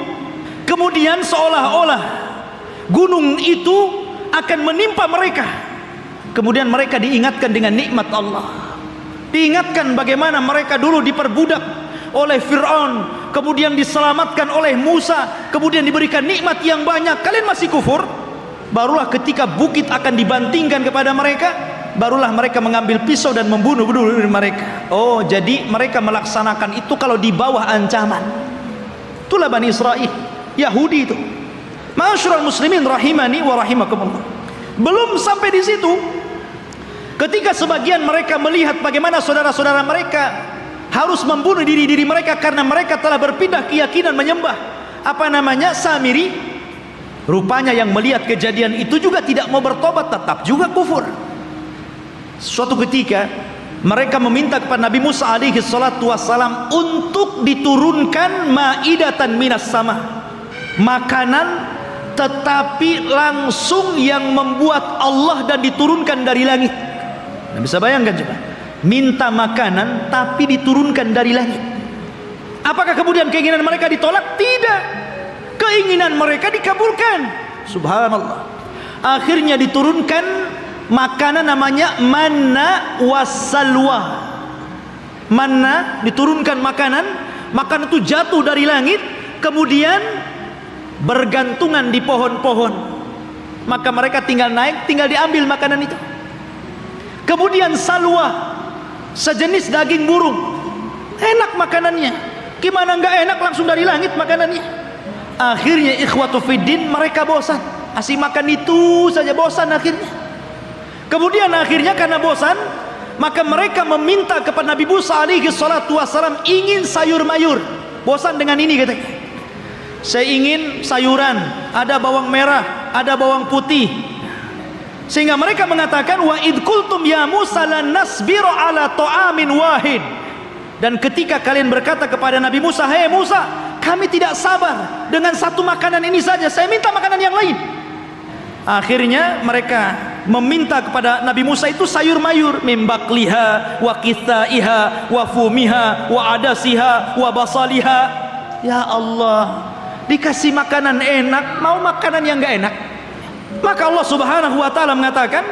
kemudian seolah-olah gunung itu akan menimpa mereka. Kemudian mereka diingatkan dengan nikmat Allah. Diingatkan bagaimana mereka dulu diperbudak oleh Fir'aun, kemudian diselamatkan oleh Musa, kemudian diberikan nikmat yang banyak. Kalian masih kufur? Barulah ketika bukit akan dibantingkan kepada mereka, barulah mereka mengambil pisau dan membunuh mereka. Oh, jadi mereka melaksanakan itu kalau di bawah ancaman. Itulah Bani Israel, Yahudi itu. Ma'asyiral muslimin rahimani wa rahimakumullah. Belum sampai di situ. Ketika sebagian mereka melihat bagaimana saudara-saudara mereka harus membunuh diri-diri mereka karena mereka telah berpindah keyakinan menyembah Samiri, rupanya yang melihat kejadian itu juga tidak mau bertobat, tetap juga kufur. Suatu ketika mereka meminta kepada Nabi Musa alaihi salatu wassalam untuk diturunkan maidatan minas sama, makanan tetapi langsung yang membuat Allah dan diturunkan dari langit. Nah, bisa bayangkan coba, minta makanan tapi diturunkan dari langit. Apakah kemudian keinginan mereka ditolak? Tidak, keinginan mereka dikabulkan. Subhanallah. Akhirnya diturunkan makanan namanya manna wassalwa. Manna, diturunkan makanan itu jatuh dari langit, kemudian bergantungan di pohon-pohon. Maka mereka tinggal naik, tinggal diambil makanan itu. Kemudian salwa, sejenis daging burung, enak makanannya. Gimana enggak enak, langsung dari langit makanannya. Akhirnya ikhwatu fiddin, mereka bosan, asih makan itu saja, bosan akhirnya. Kemudian akhirnya karena bosan, maka mereka meminta kepada Nabi Musa alaihi salatu wassalam ingin sayur mayur. Bosan dengan ini katanya. Saya ingin sayuran, ada bawang merah, ada bawang putih. Sehingga mereka mengatakan wa id qultum ya Musa lan nasbiru ala ta'amin wahid. Dan ketika kalian berkata kepada Nabi Musa, "Hei Musa, kami tidak sabar dengan satu makanan ini saja, saya minta makanan yang lain." Akhirnya mereka meminta kepada Nabi Musa itu sayur mayur, mimbakliha wa kithaiha wa fumiha wa adasiha wa basaliha. Ya Allah, dikasih makanan enak, mau makanan yang enggak enak. Maka Allah Subhanahu wa taala mengatakan,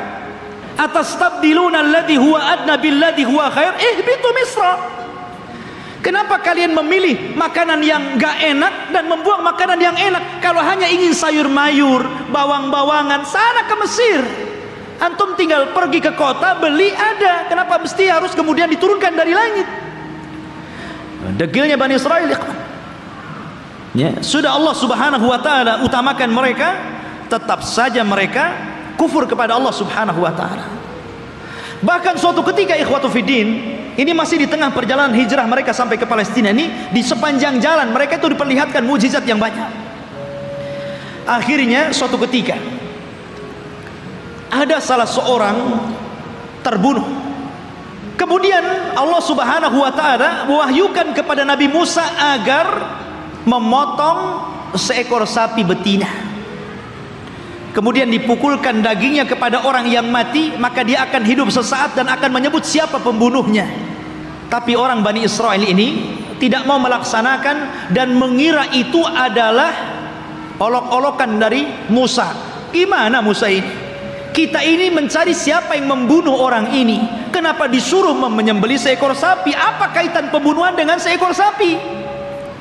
"Atastabdiluna alladhi huwa adna billadhi huwa khair? Ihbitu Misra." Kenapa kalian memilih makanan yang enggak enak dan membuang makanan yang enak? Kalau hanya ingin sayur mayur, bawang-bawangan, sana ke Mesir. Antum tinggal pergi ke kota, beli ada. Kenapa mesti harus kemudian diturunkan dari langit? Degilnya Bani Israel. Ya, sudah Allah Subhanahu wa taala utamakan mereka, tetap saja mereka kufur kepada Allah Subhanahu wa taala. Bahkan suatu ketika ikhwatu fiddin, ini masih di tengah perjalanan hijrah mereka sampai ke Palestina ini, di sepanjang jalan mereka itu diperlihatkan mukjizat yang banyak. Akhirnya suatu ketika ada salah seorang terbunuh. Kemudian Allah Subhanahu wa taala mewahyukan kepada Nabi Musa agar memotong seekor sapi betina. Kemudian dipukulkan dagingnya kepada orang yang mati, maka dia akan hidup sesaat dan akan menyebut siapa pembunuhnya. Tapi orang Bani Israel ini tidak mau melaksanakan dan mengira itu adalah olok-olokan dari Musa. Gimana Musa ini? Kita ini mencari siapa yang membunuh orang ini. Kenapa disuruh menyembelih seekor sapi? Apa kaitan pembunuhan dengan seekor sapi?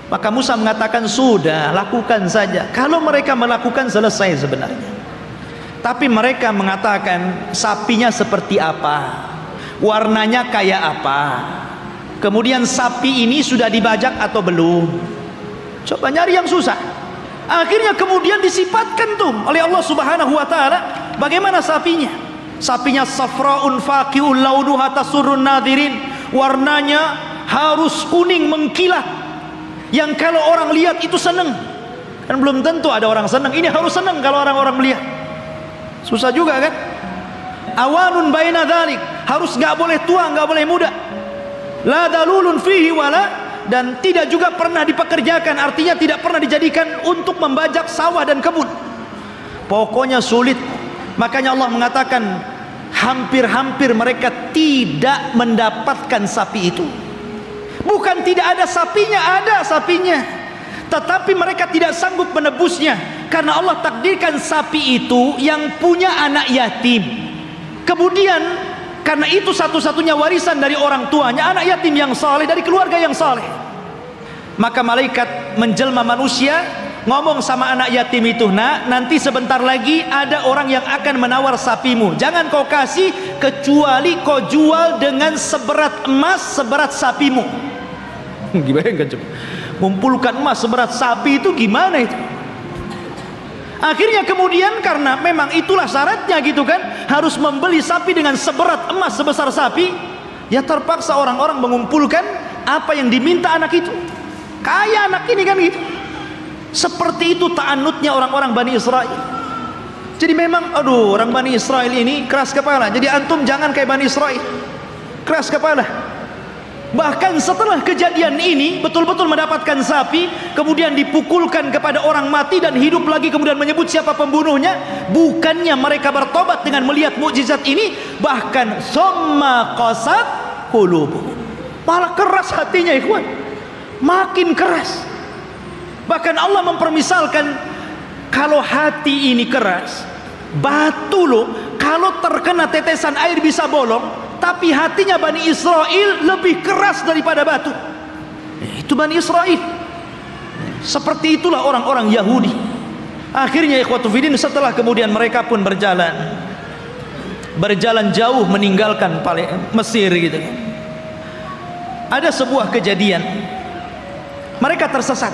Maka Musa mengatakan, sudah, lakukan saja. Kalau mereka melakukan, selesai sebenarnya. Tapi mereka mengatakan, sapinya seperti apa? Warnanya kayak apa? Kemudian sapi ini sudah dibajak atau belum? Coba nyari yang susah. Akhirnya kemudian disifatkan tuh oleh Allah Subhanahu wa taala bagaimana sapinya. Sapinya safraun faqiul launuha tasurrun nadirin. Warnanya harus kuning mengkilat, yang kalau orang lihat itu senang. Kan belum tentu ada orang senang. Ini harus senang kalau orang-orang melihat. Susah juga kan? Awanun baina dzalik, harus enggak boleh tua, enggak boleh muda. La dalulun fihi wala, dan tidak juga pernah dipekerjakan, artinya tidak pernah dijadikan untuk membajak sawah dan kebun. Pokoknya sulit. Makanya Allah mengatakan hampir-hampir mereka tidak mendapatkan sapi itu. Bukan tidak ada sapinya, ada sapinya, tetapi mereka tidak sanggup menebusnya karena Allah takdirkan sapi itu yang punya anak yatim. Kemudian karena itu satu-satunya warisan dari orang tuanya, anak yatim yang saleh dari keluarga yang saleh. Maka malaikat menjelma manusia, ngomong sama anak yatim itu, nak, nanti sebentar lagi ada orang yang akan menawar sapimu. Jangan kau kasih kecuali kau jual dengan seberat emas seberat sapimu. Gimana kan coba? Mengumpulkan emas seberat sapi itu gimana itu? Akhirnya kemudian karena memang itulah syaratnya gitu kan, harus membeli sapi dengan seberat emas sebesar sapi, ya terpaksa orang-orang mengumpulkan apa yang diminta anak itu. Kaya anak ini kan gitu. Seperti itu ta'annutnya orang-orang Bani Israel. Jadi memang aduh, orang Bani Israel ini keras kepala. Jadi antum jangan kayak Bani Israel, keras kepala. Bahkan setelah kejadian ini betul-betul mendapatkan sapi, kemudian dipukulkan kepada orang mati dan hidup lagi, kemudian menyebut siapa pembunuhnya. Bukannya mereka bertobat dengan melihat mukjizat ini, bahkan summa qasat qulubuhum, malah keras hatinya ikhwan, makin keras. Bahkan Allah mempermisalkan, kalau hati ini keras, batu loh, kalau terkena tetesan air bisa bolong. Tapi hatinya Bani Israel lebih keras daripada batu. Itu Bani Israel. Seperti itulah orang-orang Yahudi. Akhirnya ikhwatu fiddin, setelah kemudian mereka pun berjalan jauh meninggalkan Mesir gitu. Ada sebuah kejadian, mereka tersesat.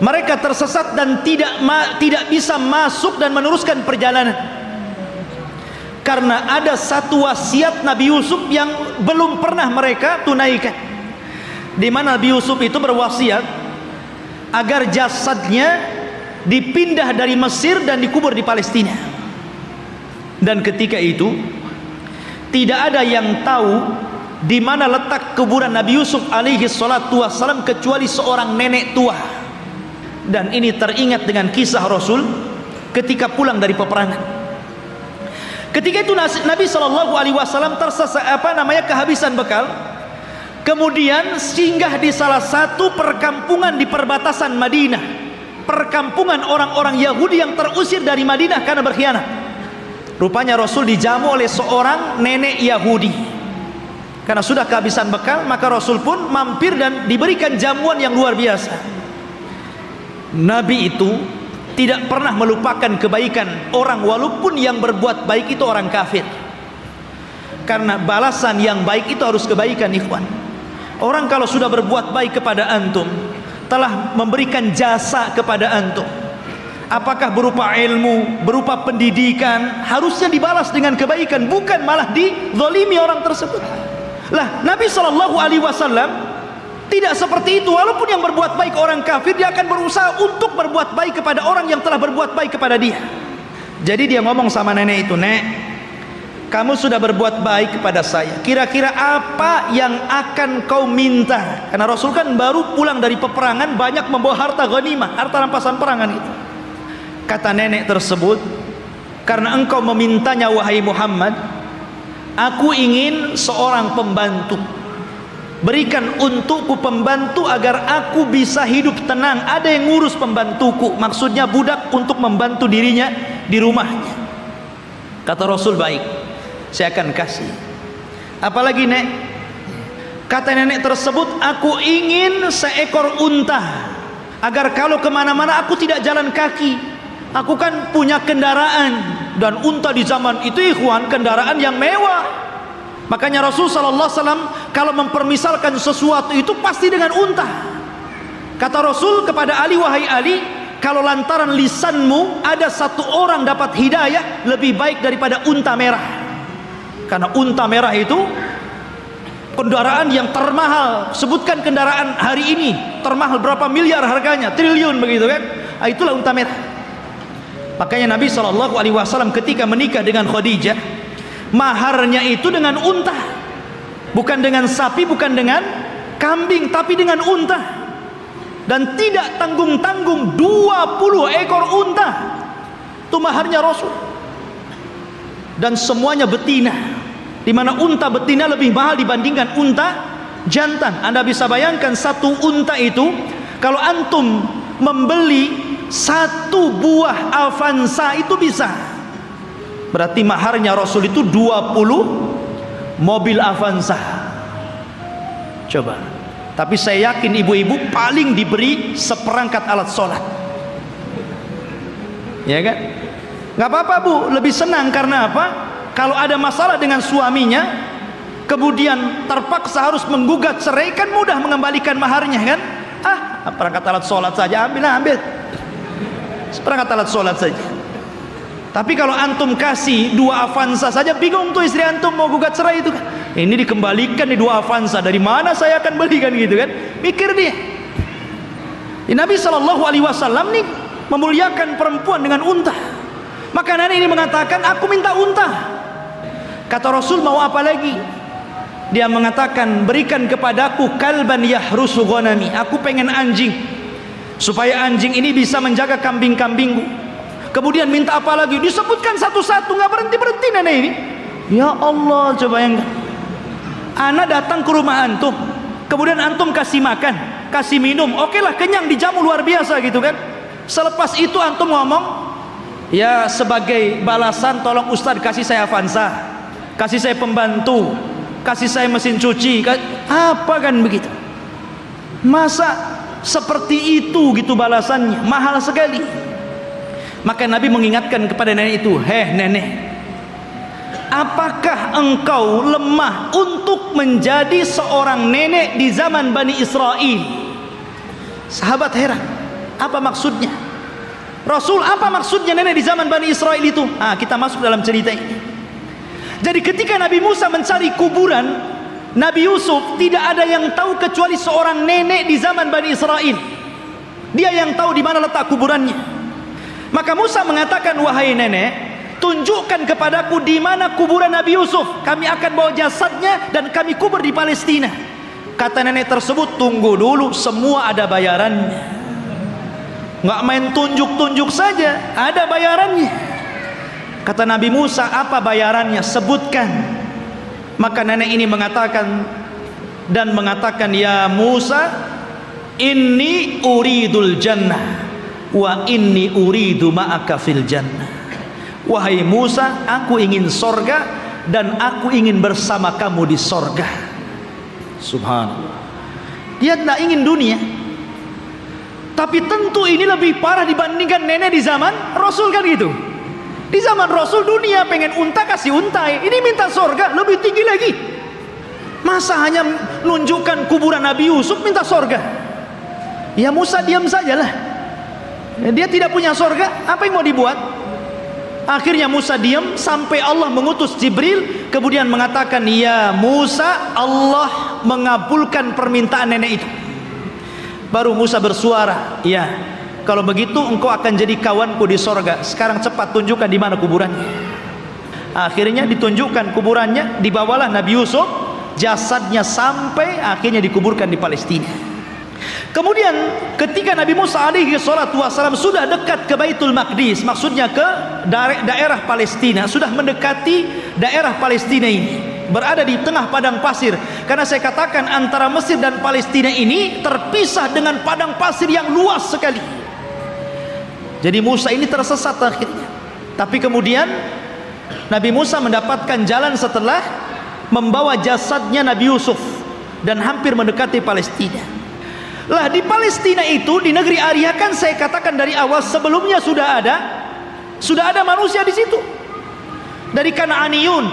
Mereka tersesat dan tidak bisa masuk dan meneruskan perjalanan. Karena ada satu wasiat Nabi Yusuf yang belum pernah mereka tunaikan, di mana Nabi Yusuf itu berwasiat agar jasadnya dipindah dari Mesir dan dikubur di Palestina. Dan ketika itu tidak ada yang tahu di mana letak kuburan Nabi Yusuf alaihi salatu wassalam kecuali seorang nenek tua. Dan ini teringat dengan kisah Rasul ketika pulang dari peperangan. Ketika itu Nabi SAW kehabisan bekal, kemudian singgah di salah satu perkampungan di perbatasan Madinah, perkampungan orang-orang Yahudi yang terusir dari Madinah karena berkhianat. Rupanya Rasul dijamu oleh seorang nenek Yahudi. Karena sudah kehabisan bekal, maka Rasul pun mampir dan diberikan jamuan yang luar biasa. Nabi itu tidak pernah melupakan kebaikan orang, walaupun yang berbuat baik itu orang kafir. Karena balasan yang baik itu harus kebaikan ikhwan. Orang kalau sudah berbuat baik kepada antum, telah memberikan jasa kepada antum, apakah berupa ilmu, berupa pendidikan, harusnya dibalas dengan kebaikan, bukan malah dizalimi orang tersebut. Lah Nabi SAW tidak seperti itu. Walaupun yang berbuat baik orang kafir, dia akan berusaha untuk berbuat baik kepada orang yang telah berbuat baik kepada dia. Jadi dia ngomong sama nenek itu, nek, kamu sudah berbuat baik kepada saya, kira-kira apa yang akan kau minta? Karena Rasul kan baru pulang dari peperangan, banyak membawa harta ghanimah, harta rampasan perangan itu. Kata nenek tersebut, karena engkau memintanya wahai Muhammad, aku ingin seorang pembantu. Berikan untukku pembantu agar aku bisa hidup tenang. Ada yang ngurus pembantuku. Maksudnya budak untuk membantu dirinya di rumahnya. Kata Rasul, baik, saya akan kasih. Apalagi nek? Kata nenek tersebut, aku ingin seekor unta, agar kalau kemana-mana aku tidak jalan kaki. Aku kan punya kendaraan, dan unta di zaman itu, ikhwan, kendaraan yang mewah. Makanya Rasul sallallahu alaihi wasallam kalau mempermisalkan sesuatu itu pasti dengan unta. Kata Rasul kepada Ali, wahai Ali, kalau lantaran lisanmu ada satu orang dapat hidayah, lebih baik daripada unta merah. Karena unta merah itu kendaraan yang termahal. Sebutkan kendaraan hari ini termahal berapa miliar harganya, triliun begitu kan. Itulah unta merah. Makanya Nabi sallallahu alaihi wasallam ketika menikah dengan Khadijah, maharnya itu dengan unta, bukan dengan sapi, bukan dengan kambing, tapi dengan unta. Dan tidak tanggung-tanggung 20 ekor unta. Itu maharnya Rasul. Dan semuanya betina, di mana unta betina lebih mahal dibandingkan unta jantan. Anda bisa bayangkan satu unta itu, kalau antum membeli satu buah Avanza itu bisa. Berarti maharnya Rasul itu 20 mobil Avanza. Coba. Tapi saya yakin ibu-ibu paling diberi seperangkat alat sholat. Ya kan? Gak apa-apa bu, lebih senang. Karena apa? Kalau ada masalah dengan suaminya, kemudian terpaksa harus menggugat cerai, kan mudah mengembalikan maharnya kan? Perangkat alat sholat saja, ambil seperangkat alat sholat saja. Tapi kalau antum kasih 2 Avanza saja, bingung tuh istri antum mau gugat cerai itu kan. Ini dikembalikan di 2 Avanza, dari mana saya akan belikan gitu kan? Mikir dia. Nabi sallallahu alaihi wasallam nih memuliakan perempuan dengan unta. Maka nenek ini mengatakan, aku minta unta. Kata Rasul, mau apa lagi? Dia mengatakan, berikan kepadaku kalban yahrusu ghanami. Aku pengen anjing, supaya anjing ini bisa menjaga kambing-kambingku. Kemudian minta apa lagi? Disebutkan satu-satu, nggak berhenti-berhenti nenek ini. Ya Allah, coba yang anak datang ke rumah antum, kemudian antum kasih makan, kasih minum, oke lah, kenyang, dijamu luar biasa gitu kan. Selepas itu antum ngomong, ya sebagai balasan tolong Ustadz kasih saya Avanza, kasih saya pembantu, kasih saya mesin cuci, apa kan begitu. Masa seperti itu gitu balasannya? Mahal sekali. Maka Nabi mengingatkan kepada nenek itu, nenek, apakah engkau lemah untuk menjadi seorang nenek di zaman Bani Israel? Sahabat heran, apa maksudnya? Rasul, apa maksudnya nenek di zaman Bani Israel itu? Kita masuk dalam cerita ini. Jadi ketika Nabi Musa mencari kuburan Nabi Yusuf, tidak ada yang tahu kecuali seorang nenek di zaman Bani Israel. Dia yang tahu di mana letak kuburannya. Maka Musa mengatakan, wahai nenek, tunjukkan kepadaku di mana kuburan Nabi Yusuf. Kami akan bawa jasadnya dan kami kubur di Palestina. Kata nenek tersebut, tunggu dulu, semua ada bayarannya. Nggak main tunjuk-tunjuk saja, ada bayarannya. Kata Nabi Musa, apa bayarannya? Sebutkan. Maka nenek ini mengatakan, ya Musa, inni uridul jannah wa inni uridu ma'aka fil jannah. Wahai Musa, aku ingin sorga dan aku ingin bersama kamu di sorga. Subhanallah. Dia tidak ingin dunia. Tapi tentu ini lebih parah dibandingkan nenek di zaman Rasul kan gitu. Di zaman Rasul dunia, pengen unta kasih unta, ini minta sorga lebih tinggi lagi. Masa hanya menunjukkan kuburan Nabi Yusuf minta sorga? Ya Musa diam sajalah. Dia tidak punya sorga, apa yang mau dibuat? Akhirnya Musa diam sampai Allah mengutus Jibril, kemudian mengatakan, ya Musa, Allah mengabulkan permintaan nenek itu. Baru Musa bersuara, ya, kalau begitu engkau akan jadi kawanku di sorga. Sekarang cepat tunjukkan di mana kuburannya. Akhirnya ditunjukkan kuburannya, dibawalah Nabi Yusuf, jasadnya sampai akhirnya dikuburkan di Palestina. Kemudian ketika Nabi Musa alaihi salatu wasalam sudah dekat ke Baitul Maqdis, maksudnya ke daerah Palestina, sudah mendekati daerah Palestina ini, berada di tengah padang pasir. Karena saya katakan antara Mesir dan Palestina ini terpisah dengan padang pasir yang luas sekali. Jadi Musa ini tersesat akhirnya. Tapi kemudian Nabi Musa mendapatkan jalan setelah membawa jasadnya Nabi Yusuf dan hampir mendekati Palestina. Lah di Palestina itu, di negeri Arya, kan saya katakan dari awal sebelumnya sudah ada manusia di situ. Dari Kanaaniyun,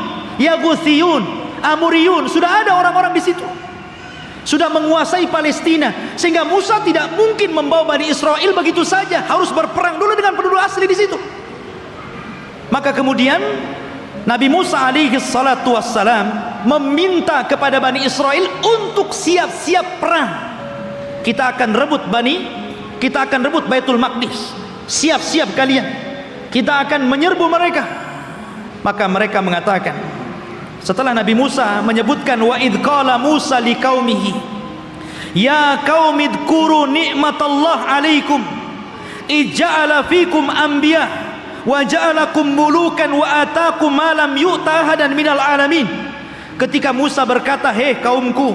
Yaguthiyun, Amuriyun, sudah ada orang-orang di situ. Sudah menguasai Palestina, sehingga Musa tidak mungkin membawa Bani Israel begitu saja, harus berperang dulu dengan penduduk asli di situ. Maka kemudian Nabi Musa alaihi salatu wassalam meminta kepada Bani Israel untuk siap-siap perang. Kita akan rebut Baitul Maqdis. Siap-siap kalian. Kita akan menyerbu mereka. Maka mereka mengatakan, setelah Nabi Musa menyebutkan wa idh qala Musa liqaumihi ya qaumi dzkuru ni'matallah 'alaikum ij'ala fikum anbiya wa ja'alakum mulukan wa ataakum ma lam yu'ta ahadan minal alamin. Ketika Musa berkata, hei kaumku,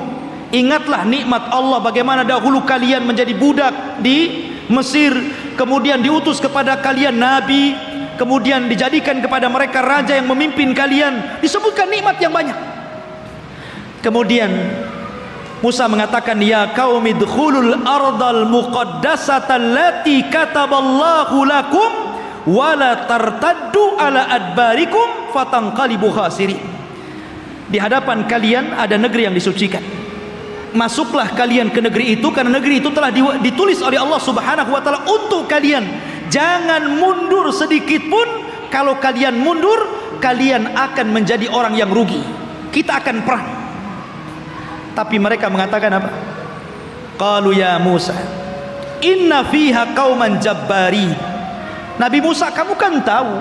ingatlah nikmat Allah, bagaimana dahulu kalian menjadi budak di Mesir, kemudian diutus kepada kalian nabi, kemudian dijadikan kepada mereka raja yang memimpin kalian, disebutkan nikmat yang banyak. Kemudian Musa mengatakan, ya qaumi dkhulul ardal muqaddasata allati kataballahu lakum wa la tartaddu ala adbarikum fatanqalibu khasirin. Di hadapan kalian ada negeri yang disucikan. Masuklah kalian ke negeri itu, karena negeri itu telah ditulis oleh Allah Subhanahu wa taala untuk kalian. Jangan mundur sedikit pun. Kalau kalian mundur, kalian akan menjadi orang yang rugi. Kita akan perang. Tapi mereka mengatakan apa? Qalu ya Musa inna fiha qauman jabbarin. Nabi Musa, kamu kan tahu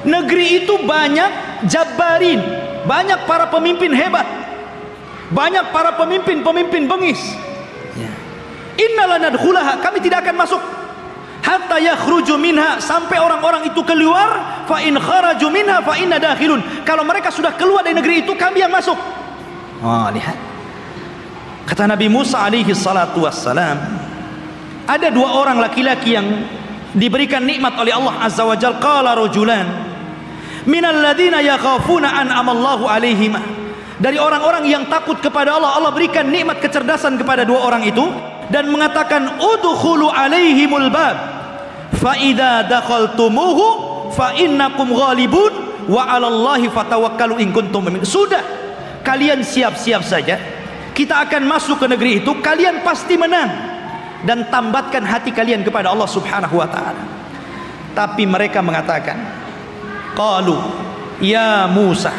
negeri itu banyak jabbarin, banyak para pemimpin hebat, banyak para pemimpin bengis. Inna lanadkhulaha, kami tidak akan masuk hatta yakhruju minha, sampai orang-orang itu keluar. Fa in kharaju minha fa inna dakhilun, kalau mereka sudah keluar dari negeri itu, kami yang masuk. Lihat, kata Nabi Musa alaihi salatu wassalam, ada dua orang laki-laki yang diberikan nikmat oleh Allah azza wa jalla. Qala rajulan minal ladina yakhafuna an'amallahu alaihim, dari orang-orang yang takut kepada Allah, Allah berikan nikmat kecerdasan kepada dua orang itu, dan mengatakan udkhulu alaihimul bab fa idza dakhaltumuhu fa innakum ghalibun wa 'alallahi fatawakkalu in kuntum mu'minin. Sudah, kalian siap-siap saja, kita akan masuk ke negeri itu, kalian pasti menang, dan tambatkan hati kalian kepada Allah Subhanahu wa taala. Tapi mereka mengatakan, qalu ya Musa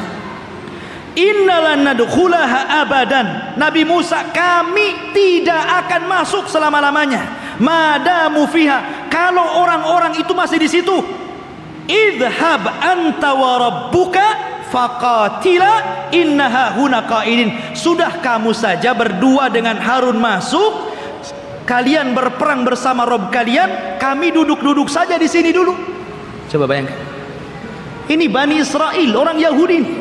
innalan nadkhulaha abadan. Nabi Musa, kami tidak akan masuk selama-lamanya. Madamu fiha, kalau orang-orang itu masih di situ. Idhab anta wa rabbuka faqatila innaha huna qaidin. Sudah, kamu saja berdua dengan Harun masuk, kalian berperang bersama Rob kalian, kami duduk-duduk saja di sini dulu. Coba bayangkan, ini Bani Israel, orang Yahudi ini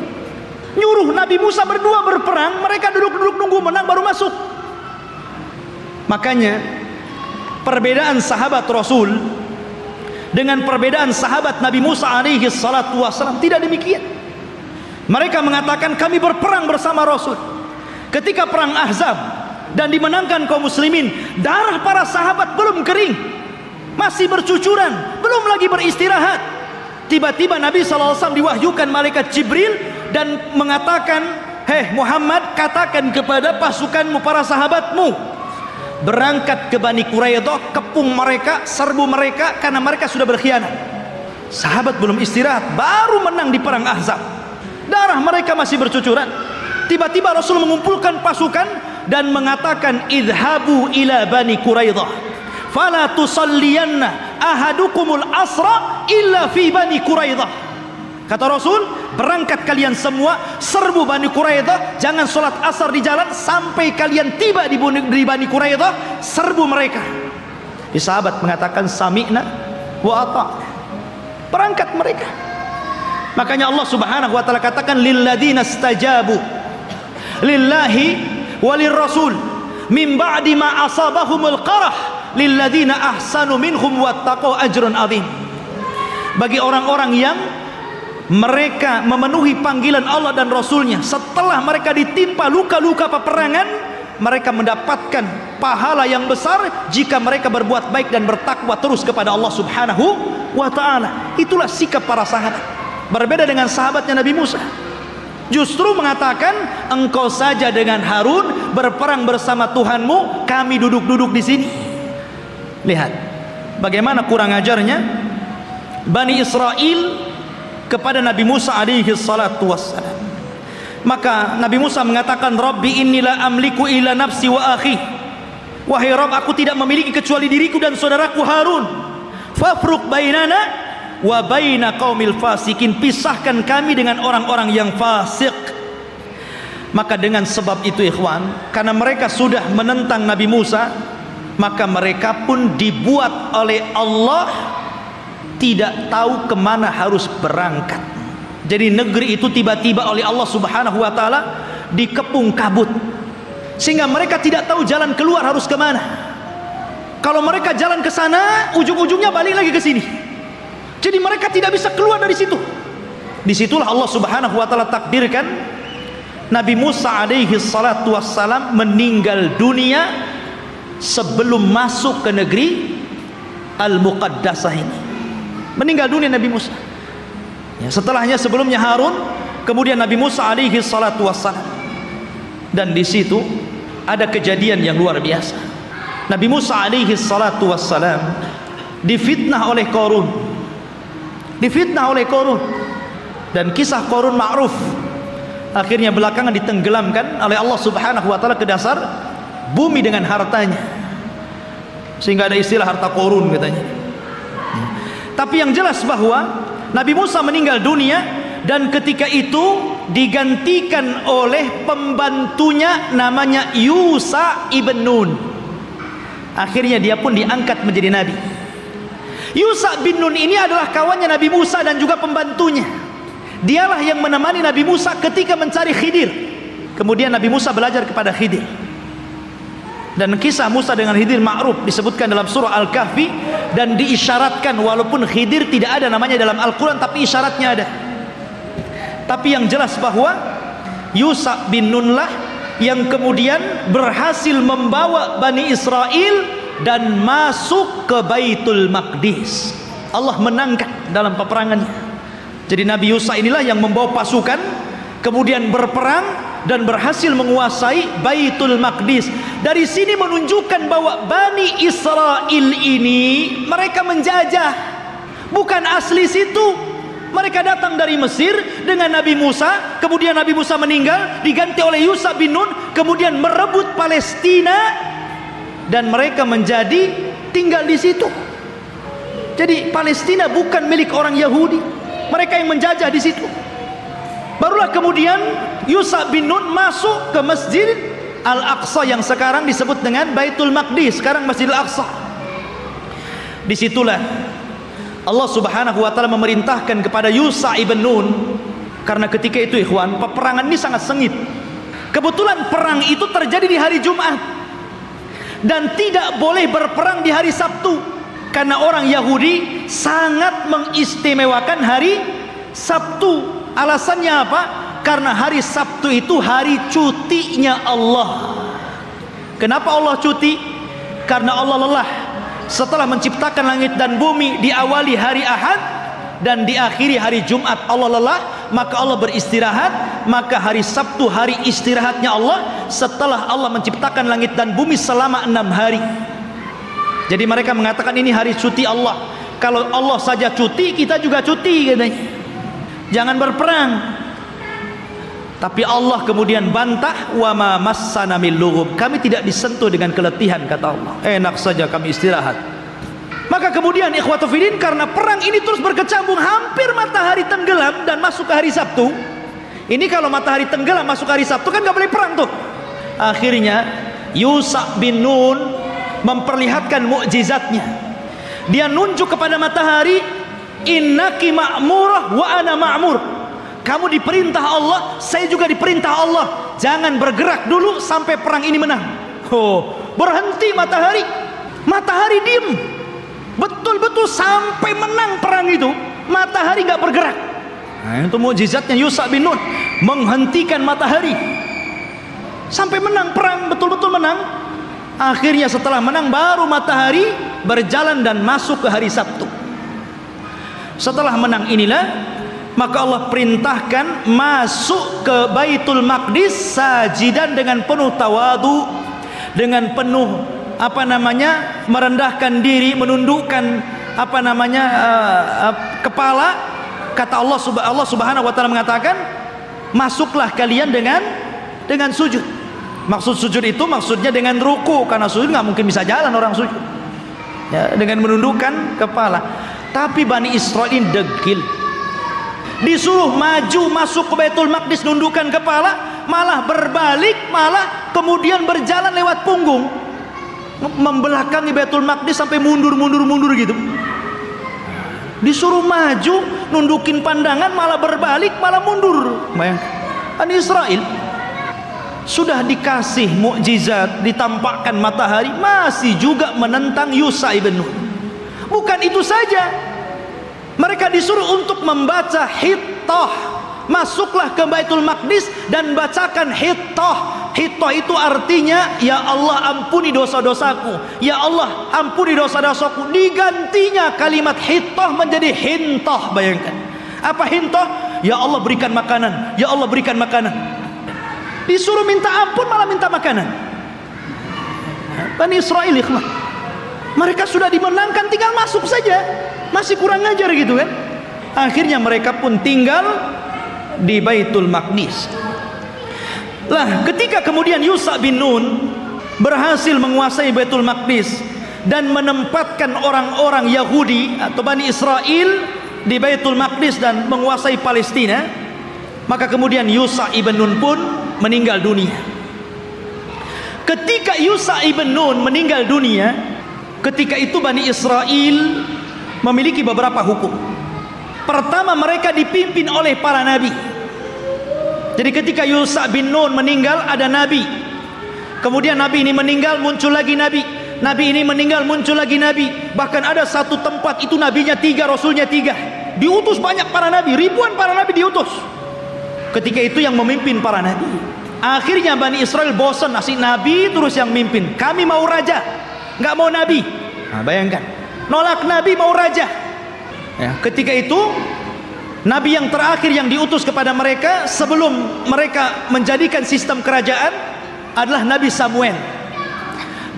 nyuruh Nabi Musa berdua berperang, mereka duduk-duduk nunggu menang baru masuk. Makanya perbedaan sahabat Rasul dengan perbedaan sahabat Nabi Musa alaihi salatu wassalam tidak demikian. Mereka mengatakan kami berperang bersama Rasul. Ketika perang Ahzab dan dimenangkan kaum muslimin, darah para sahabat belum kering, masih bercucuran, belum lagi beristirahat. Tiba-tiba Nabi SAW diwahyukan malaikat Jibril dan mengatakan, hei Muhammad, katakan kepada pasukanmu, para sahabatmu, berangkat ke Bani Quraidah, kepung mereka, serbu mereka, karena mereka sudah berkhianat. Sahabat belum istirahat, baru menang di perang Ahzab, darah mereka masih bercucuran. Tiba-tiba Rasul mengumpulkan pasukan dan mengatakan, idhabu ila Bani Quraidah fala tusalliyanna ahadukumul asra illa fi Bani Quraidah. Kata Rasul, berangkat kalian semua, serbu Bani Quraidah, jangan sholat asar di jalan sampai kalian tiba di Bani Quraidah, serbu mereka. Di sahabat mengatakan sami'na wa ata'na. Berangkat mereka. Makanya Allah Subhanahu wa taala katakan lilladzina stajabu lillahi walir rasul min ba'di ma asabahumul qarah lilladzina ahsanu minhum wattaqau ajrun adzim. Bagi orang-orang yang mereka memenuhi panggilan Allah dan Rasulnya setelah mereka ditimpa luka-luka peperangan, mereka mendapatkan pahala yang besar jika mereka berbuat baik dan bertakwa terus kepada Allah Subhanahu wa taala. Itulah sikap para sahabat. Berbeda dengan sahabatnya Nabi Musa, justru mengatakan engkau saja dengan Harun berperang bersama Tuhanmu, kami duduk-duduk di sini. Lihat bagaimana kurang ajarnya Bani Israel kepada Nabi Musa alaihi salatu wassalam. Maka Nabi Musa mengatakan, Rabbi inni la amliku illa nafsi wa akhi. Wahai Rabb, aku tidak memiliki kecuali diriku dan saudaraku Harun. Fafruq bainana wa baina qaumil fasikin, pisahkan kami dengan orang-orang yang fasik. Maka dengan sebab itu ikhwan, karena mereka sudah menentang Nabi Musa, maka mereka pun dibuat oleh Allah tidak tahu kemana harus berangkat. Jadi negeri itu tiba-tiba oleh Allah Subhanahu wa taala dikepung kabut, sehingga mereka tidak tahu jalan keluar harus kemana. Kalau mereka jalan ke sana, ujung-ujungnya balik lagi ke sini. Jadi mereka tidak bisa keluar dari situ. Disitulah Allah Subhanahu wa taala takdirkan Nabi Musa alaihi salatu wassalam meninggal dunia sebelum masuk ke negeri Al-Muqaddasah ini. Meninggal dunia Nabi Musa. Ya, setelahnya sebelumnya Harun, kemudian Nabi Musa alaihi salatu wassalam. Dan di situ ada kejadian yang luar biasa. Nabi Musa alaihi salatu wassalam difitnah oleh Qarun. Difitnah oleh Qarun, dan kisah Qarun ma'ruf. Akhirnya belakangan ditenggelamkan oleh Allah Subhanahu wa taala ke dasar bumi dengan hartanya, sehingga ada istilah harta Qarun katanya. Tapi yang jelas bahwa Nabi Musa meninggal dunia, dan ketika itu digantikan oleh pembantunya namanya Yusha ibn Nun. Akhirnya dia pun diangkat menjadi nabi. Yusha bin Nun ini adalah kawannya Nabi Musa dan juga pembantunya. Dialah yang menemani Nabi Musa ketika mencari Khidir. Kemudian Nabi Musa belajar kepada Khidir. Dan kisah Musa dengan Khidir ma'ruf disebutkan dalam surah Al-Kahfi, dan diisyaratkan walaupun Khidir tidak ada namanya dalam Al-Quran, tapi isyaratnya ada. Tapi yang jelas bahwa Yusha bin Nun lah yang kemudian berhasil membawa Bani Israel dan masuk ke Baitul Maqdis. Allah menangkan dalam peperangannya. Jadi Nabi Yusha inilah yang membawa pasukan, kemudian berperang dan berhasil menguasai Baitul Maqdis. Dari sini menunjukkan bahwa Bani Israel ini mereka menjajah, bukan asli situ. Mereka datang dari Mesir dengan Nabi Musa, kemudian Nabi Musa meninggal, diganti oleh Yusha bin Nun, kemudian merebut Palestina, dan mereka menjadi tinggal di situ. Jadi Palestina bukan milik orang Yahudi, mereka yang menjajah di situ. Barulah kemudian Yusha bin Nun masuk ke Masjid Al-Aqsa yang sekarang disebut dengan Baitul Maqdis, sekarang Masjid Al-Aqsa. Disitulah Allah Subhanahu wa taala memerintahkan kepada Yusha ibn Nun, karena ketika itu ikhwan, peperangan ini sangat sengit. Kebetulan perang itu terjadi di hari Jumat, dan tidak boleh berperang di hari Sabtu, karena orang Yahudi sangat mengistimewakan hari Sabtu. Alasannya apa? Karena hari Sabtu itu hari cutinya Allah. Kenapa Allah cuti? Karena Allah lelah setelah menciptakan langit dan bumi. Diawali hari Ahad dan diakhiri hari Jumat. Allah lelah, maka Allah beristirahat. Maka hari Sabtu hari istirahatnya Allah setelah Allah menciptakan langit dan bumi selama 6 hari. Jadi mereka mengatakan ini hari cuti Allah. Kalau Allah saja cuti, kita juga cuti katanya. Jangan berperang. Tapi Allah kemudian bantah, wa ma massana min lughub. Kami tidak disentuh dengan keletihan, kata Allah. Enak saja kami istirahat. Maka kemudian ikhwatu fillah, karena perang ini terus berkecambung, hampir matahari tenggelam dan masuk ke hari Sabtu. Ini kalau matahari tenggelam masuk hari Sabtu kan gak boleh perang tuh. Akhirnya Yusha bin Nun memperlihatkan mukjizatnya. Dia nunjuk kepada matahari, innaki ma'murah wa ana ma'mur. Kamu diperintah Allah, saya juga diperintah Allah. Jangan bergerak dulu sampai perang ini menang. Berhenti matahari. Matahari diem. Betul-betul sampai menang perang itu, matahari nggak bergerak. Nah, itu mukjizatnya Yusha bin Nun, menghentikan matahari sampai menang perang, betul-betul menang. Akhirnya setelah menang baru matahari berjalan dan masuk ke hari Sabtu. Setelah menang inilah maka Allah perintahkan masuk ke Baitul Maqdis sajidan dengan penuh tawadu, dengan penuh merendahkan diri, menundukkan kepala. Kata Allah Subhanahu wa taala mengatakan, masuklah kalian dengan sujud. Maksud sujud itu maksudnya dengan ruku, karena sujud nggak mungkin bisa jalan orang sujud. Ya, dengan menundukkan kepala. Tapi Bani Israil degil. Disuruh maju masuk ke Baitul Maqdis nundukkan kepala, malah berbalik, malah kemudian berjalan lewat punggung, membelakangi Baitul Maqdis sampai mundur gitu. Disuruh maju nundukin pandangan, malah berbalik, malah mundur. Bayangkan, Bani Israil sudah dikasih mukjizat, ditampakkan matahari, masih juga menentang Yusha ibn Nun. Bukan itu saja, mereka disuruh untuk membaca Hittah. Masuklah ke Baitul Maqdis dan bacakan Hittah. Hittah itu artinya, ya Allah ampuni dosa-dosaku, ya Allah ampuni dosa-dosaku. Digantinya kalimat Hittah menjadi Hintah. Bayangkan, apa Hintah? Ya Allah berikan makanan, ya Allah berikan makanan. Disuruh minta ampun malah minta makanan. Bani Israil, mereka sudah dimenangkan, tinggal masuk saja, masih kurang ajar gitu kan. Akhirnya mereka pun tinggal di Baitul Maqdis. Lah, ketika kemudian Yusha bin Nun berhasil menguasai Baitul Maqdis dan menempatkan orang-orang Yahudi atau Bani Israil di Baitul Maqdis dan menguasai Palestina, maka kemudian Yusha ibn Nun pun meninggal dunia. Ketika Yusha ibn Nun meninggal dunia, ketika itu Bani Israil memiliki beberapa hukum. Pertama, mereka dipimpin oleh para nabi. Jadi ketika Yusha bin Nun meninggal, ada nabi. Kemudian nabi ini meninggal, muncul lagi nabi. Nabi ini meninggal, muncul lagi nabi. Bahkan ada satu tempat itu nabinya 3, rasulnya 3. Diutus banyak para nabi, ribuan para nabi diutus. Ketika itu yang memimpin para nabi. Akhirnya Bani Israil bosan nasi nabi terus yang mimpin. Kami mau raja, nggak mau nabi. Nah, bayangkan, nolak nabi, mau raja. Ya, ketika itu nabi yang terakhir yang diutus kepada mereka sebelum mereka menjadikan sistem kerajaan adalah Nabi Samuel.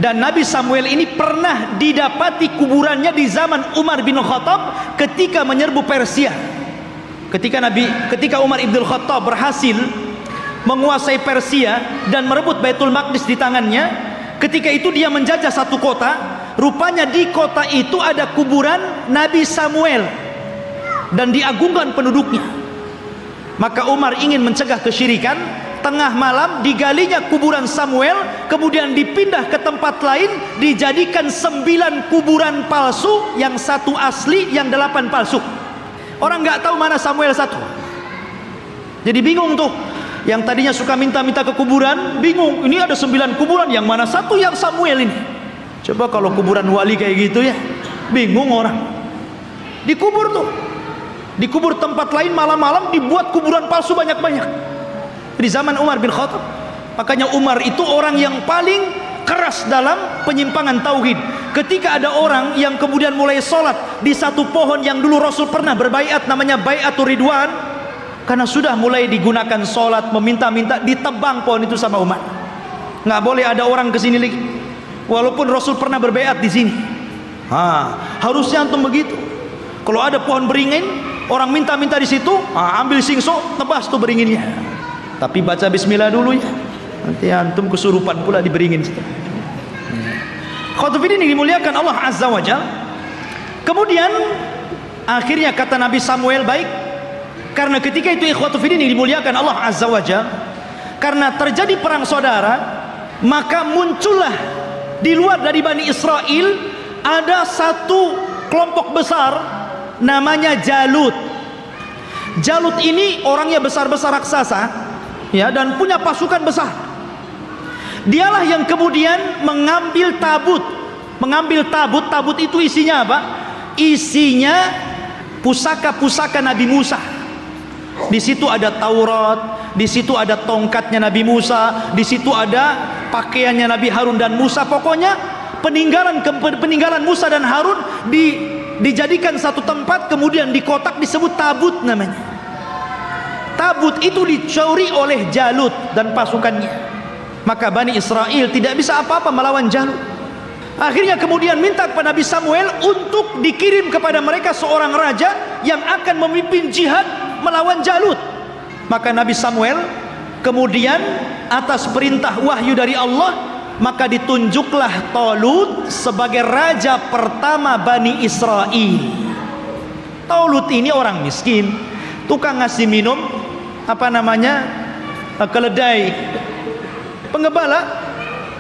Dan Nabi Samuel ini pernah didapati kuburannya di zaman Umar bin Khattab ketika menyerbu Persia. Ketika Umar ibn Khattab berhasil menguasai Persia dan merebut Baitul Maqdis di tangannya, ketika itu dia menjajah satu kota. Rupanya di kota itu ada kuburan Nabi Samuel dan diagungkan penduduknya. Maka Umar ingin mencegah kesyirikan. Tengah malam digalinya kuburan Samuel, kemudian dipindah ke tempat lain, dijadikan 9 kuburan palsu, yang 1 asli, yang 8 palsu. Orang nggak tahu mana Samuel 1. Jadi bingung tuh. Yang tadinya suka minta-minta ke kuburan, bingung. Ini ada 9 kuburan, yang mana 1 yang Samuel ini. Coba kalau kuburan wali kayak gitu ya, bingung orang. Dikubur tuh, dikubur tempat lain, malam-malam dibuat kuburan palsu banyak-banyak. Di zaman Umar bin Khattab. Makanya Umar itu orang yang paling keras dalam penyimpangan tauhid. Ketika ada orang yang kemudian mulai sholat di satu pohon yang dulu Rasul pernah berbaiat, namanya Baiatur Ridwan, karena sudah mulai digunakan sholat, meminta-minta, ditebang pohon itu sama Umar. Nggak boleh ada orang kesini lagi. Walaupun Rasul pernah berbaiat di sini. Harusnya antum begitu. Kalau ada pohon beringin, orang minta-minta di situ, ambil singso, tebas tuh beringinnya. Tapi baca bismillah dulu ya. Nanti antum kesurupan pula di beringin situ. Khotbah ini dimuliakan Allah Azza wa Jalla. Kemudian akhirnya kata Nabi Samuel, baik. Karena ketika itu ikhwatu fiddin yang dimuliakan Allah Azza wa Jalla, karena terjadi perang saudara, maka muncullah di luar dari Bani Israil ada satu kelompok besar namanya Jalut. Jalut ini orangnya besar-besar raksasa, ya, dan punya pasukan besar. Dialah yang kemudian mengambil tabut. Tabut itu isinya apa? Isinya pusaka-pusaka Nabi Musa. Di situ ada Taurat, di situ ada tongkatnya Nabi Musa, di situ ada pakaiannya Nabi Harun dan Musa. Pokoknya peninggalan Musa dan Harun dijadikan satu tempat, kemudian di kotak disebut tabut namanya. Tabut itu dicuri oleh Jalut dan pasukannya. Maka Bani Israel tidak bisa apa-apa melawan Jalut. Akhirnya kemudian minta kepada Nabi Samuel untuk dikirim kepada mereka seorang raja yang akan memimpin jihad melawan Jalut. Maka Nabi Samuel kemudian atas perintah wahyu dari Allah, maka ditunjuklah Talut sebagai raja pertama Bani Israel. Talut ini orang miskin, tukang ngasih minum keledai penggembala.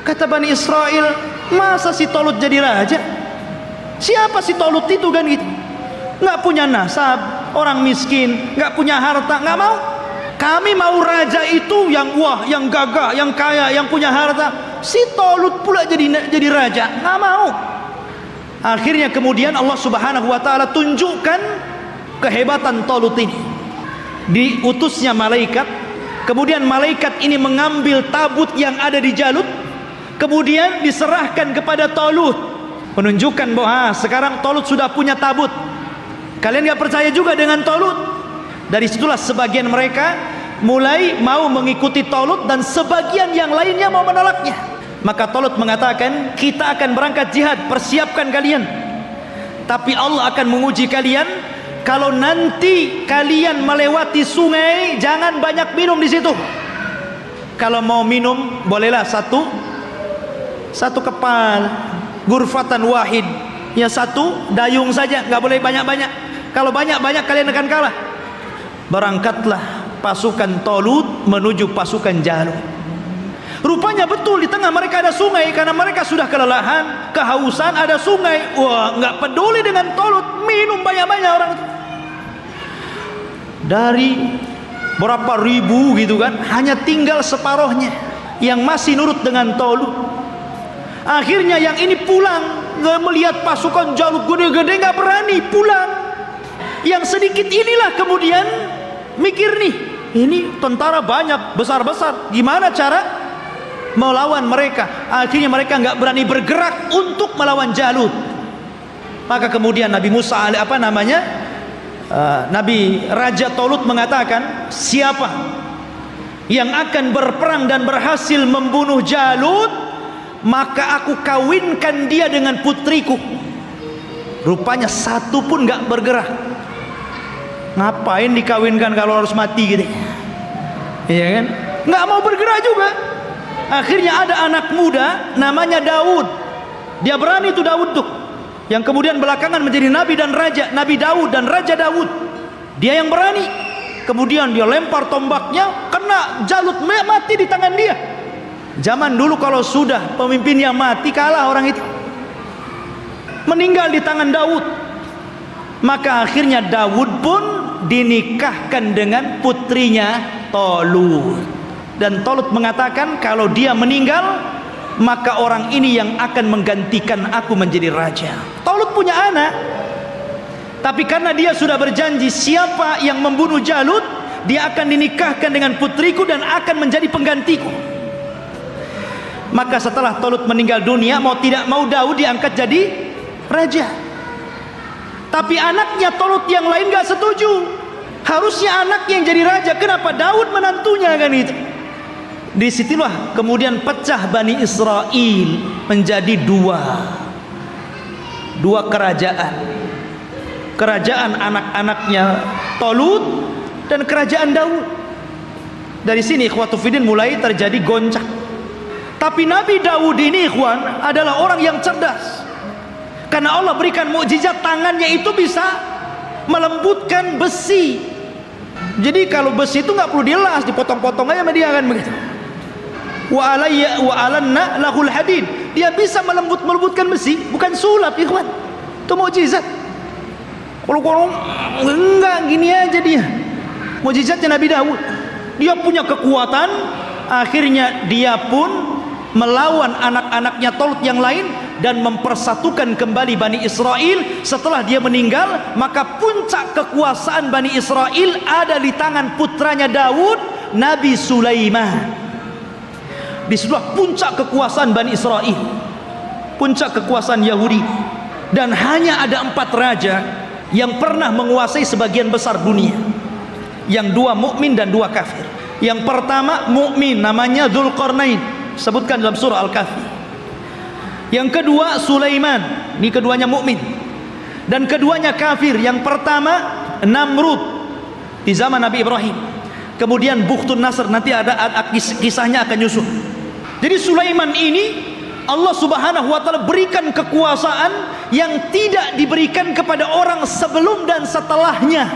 Kata Bani Israel, masa si Talut jadi raja? Siapa si Talut itu kan gitu? Nggak punya nasab, orang miskin, nggak punya harta, nggak mau. Kami mau raja itu yang wah, yang gagah, yang kaya, yang punya harta. Si Talut pula jadi raja, nggak mau. Akhirnya kemudian Allah Subhanahu wa taala tunjukkan kehebatan Talut ini. Diutusnya malaikat, kemudian malaikat ini mengambil tabut yang ada di Jalut, kemudian diserahkan kepada Talut, menunjukkan bahwa sekarang Talut sudah punya tabut. Kalian gak percaya juga dengan Talut? Dari situlah sebagian mereka mulai mau mengikuti Talut dan sebagian yang lainnya mau menolaknya. Maka Talut mengatakan, kita akan berangkat jihad, persiapkan kalian. Tapi Allah akan menguji kalian. Kalau nanti kalian melewati sungai, jangan banyak minum di situ. Kalau mau minum, bolehlah satu kepal, gurfatan wahid, ya satu dayung saja, nggak boleh banyak-banyak. Kalau banyak-banyak kalian akan kalah. Berangkatlah pasukan Talut menuju pasukan Jalut. Rupanya betul di tengah mereka ada sungai, karena mereka sudah kelelahan, kehausan, ada sungai. Wah, nggak peduli dengan Talut, minum banyak-banyak orang itu. Dari berapa ribu gitu kan, hanya tinggal separohnya yang masih nurut dengan Talut. Akhirnya yang ini pulang, melihat pasukan Jalut gede-gede, nggak berani pulang. Yang sedikit inilah kemudian mikir nih, ini tentara banyak, besar-besar, gimana cara melawan mereka? Akhirnya mereka nggak berani bergerak untuk melawan Jalut. Maka kemudian Nabi Musa Nabi Raja Talut mengatakan, siapa yang akan berperang dan berhasil membunuh Jalut, maka aku kawinkan dia dengan putriku. Rupanya satu pun gak bergerak. Ngapain dikawinkan kalau harus mati gitu? Iya kan? Gak mau bergerak juga. Akhirnya ada anak muda namanya Daud. Dia berani tuh Daud tuh, yang kemudian belakangan menjadi nabi dan raja, Nabi Daud dan Raja Daud. Dia yang berani. Kemudian dia lempar tombaknya, kena Jalut, mati di tangan dia. Zaman dulu kalau sudah pemimpin yang mati, kalah orang itu, meninggal di tangan Daud. Maka akhirnya Daud pun dinikahkan dengan putrinya Talut. Dan Talut mengatakan, kalau dia meninggal, maka orang ini yang akan menggantikan aku menjadi raja. Talut punya anak, tapi karena dia sudah berjanji, siapa yang membunuh Jalut, dia akan dinikahkan dengan putriku dan akan menjadi penggantiku. Maka setelah Talut meninggal dunia, mau tidak mau Daud diangkat jadi raja. Tapi anaknya Talut yang lain gak setuju. Harusnya anaknya yang jadi raja. Kenapa? Daud menantunya kan itu. Disitulah kemudian pecah Bani Israel menjadi dua kerajaan. Kerajaan anak-anaknya Talut dan kerajaan Daud. Dari sini ikhwatu fiddin mulai terjadi goncang. Tapi Nabi Daud ini ikhwan adalah orang yang cerdas. Karena Allah berikan mukjizat, tangannya itu bisa melembutkan besi. Jadi kalau besi itu nggak perlu dilas, dipotong-potong aja sama dia kan begitu. Wa alanna lahul hadid. Dia bisa melembutkan besi, bukan sulap ikhwan. Itu mukjizat. Kalau enggak, gini aja dia. Mukjizatnya Nabi Daud. Dia punya kekuatan, akhirnya dia pun melawan anak-anaknya Talut yang lain dan mempersatukan kembali Bani Israel. Setelah dia meninggal, maka puncak kekuasaan Bani Israel ada di tangan putranya Daud, Nabi Sulaiman. Disitulah puncak kekuasaan Bani Israel, puncak kekuasaan Yahudi. Dan hanya ada 4 raja yang pernah menguasai sebagian besar dunia, yang 2 mukmin dan 2 kafir. Yang pertama mukmin, namanya Dzulqarnain, sebutkan dalam surah Al-Kahfi. Yang kedua Sulaiman, ini keduanya mukmin. Dan keduanya kafir. Yang pertama Namrud di zaman Nabi Ibrahim. Kemudian Bukhtun Nasr, nanti ada kisahnya akan nyusul. Jadi Sulaiman ini Allah Subhanahu wa taala berikan kekuasaan yang tidak diberikan kepada orang sebelum dan setelahnya.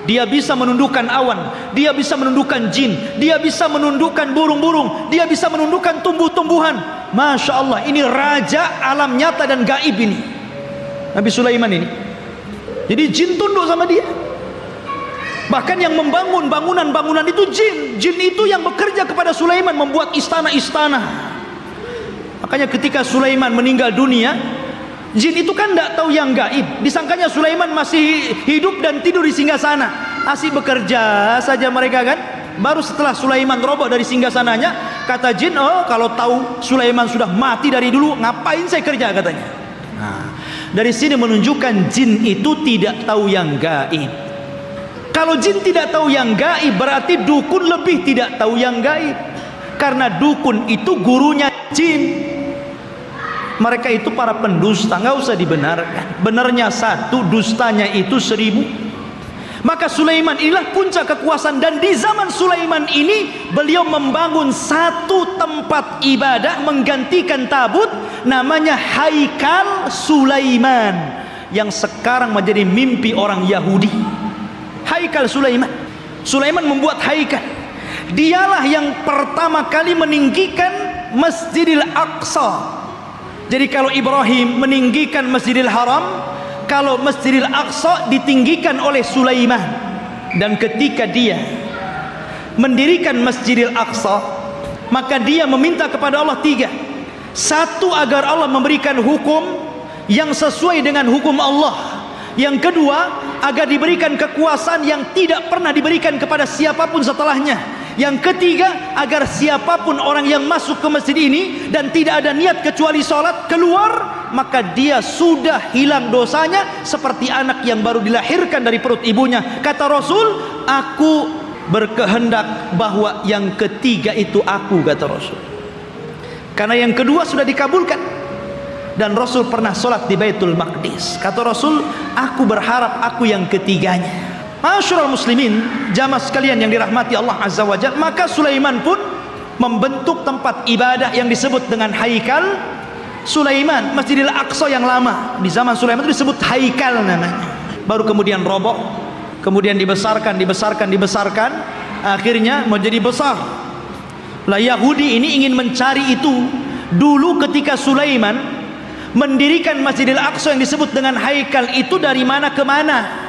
Dia bisa menundukkan awan, dia bisa menundukkan jin, dia bisa menundukkan burung-burung, dia bisa menundukkan tumbuh-tumbuhan. Masya Allah, ini raja alam nyata dan gaib ini, Nabi Sulaiman ini. Jadi jin tunduk sama dia. Bahkan yang membangun bangunan-bangunan itu jin. Jin itu yang bekerja kepada Sulaiman, membuat istana-istana. Makanya ketika Sulaiman meninggal dunia, jin itu kan tidak tahu yang gaib. Disangkanya Sulaiman masih hidup dan tidur di singgasana. Asik bekerja saja mereka kan. Baru setelah Sulaiman roboh dari singgasananya, kata jin, oh kalau tahu Sulaiman sudah mati dari dulu, ngapain saya kerja, katanya. Nah, dari sini menunjukkan jin itu tidak tahu yang gaib. Kalau jin tidak tahu yang gaib, berarti dukun lebih tidak tahu yang gaib. Karena dukun itu gurunya jin. Mereka itu para pendusta, nggak usah dibenarkan. Benarnya 1, dustanya itu 1000. Maka Sulaiman inilah puncak kekuasaan. Dan di zaman Sulaiman ini beliau membangun 1 tempat ibadah menggantikan tabut, namanya Haikal Sulaiman, yang sekarang menjadi mimpi orang Yahudi. Haikal Sulaiman. Sulaiman membuat haikal. Dialah yang pertama kali meninggikan Masjidil Aqsa. Jadi kalau Ibrahim meninggikan Masjidil Haram, kalau Masjidil Aqsa ditinggikan oleh Sulaiman. Dan ketika dia mendirikan Masjidil Aqsa, maka dia meminta kepada Allah 3. 1, agar Allah memberikan hukum yang sesuai dengan hukum Allah. Yang kedua, agar diberikan kekuasaan yang tidak pernah diberikan kepada siapapun setelahnya. Yang ketiga, agar siapapun orang yang masuk ke masjid ini dan tidak ada niat kecuali sholat, keluar, maka dia sudah hilang dosanya seperti anak yang baru dilahirkan dari perut ibunya. Kata Rasul, aku berkehendak bahwa yang ketiga itu aku, kata Rasul. Karena yang kedua sudah dikabulkan. Dan Rasul pernah sholat di Baitul Maqdis. Kata Rasul, aku berharap aku yang ketiganya. Masyarul muslimin, jamaah sekalian yang dirahmati Allah Azza wa Jalla, maka Sulaiman pun membentuk tempat ibadah yang disebut dengan Haikal Sulaiman. Masjidil Aqsa yang lama di zaman Sulaiman itu disebut Haikal namanya. Baru kemudian roboh, kemudian dibesarkan, akhirnya menjadi besar. Lah Yahudi ini ingin mencari itu. Dulu ketika Sulaiman mendirikan Masjidil Aqsa yang disebut dengan Haikal itu, dari mana ke mana,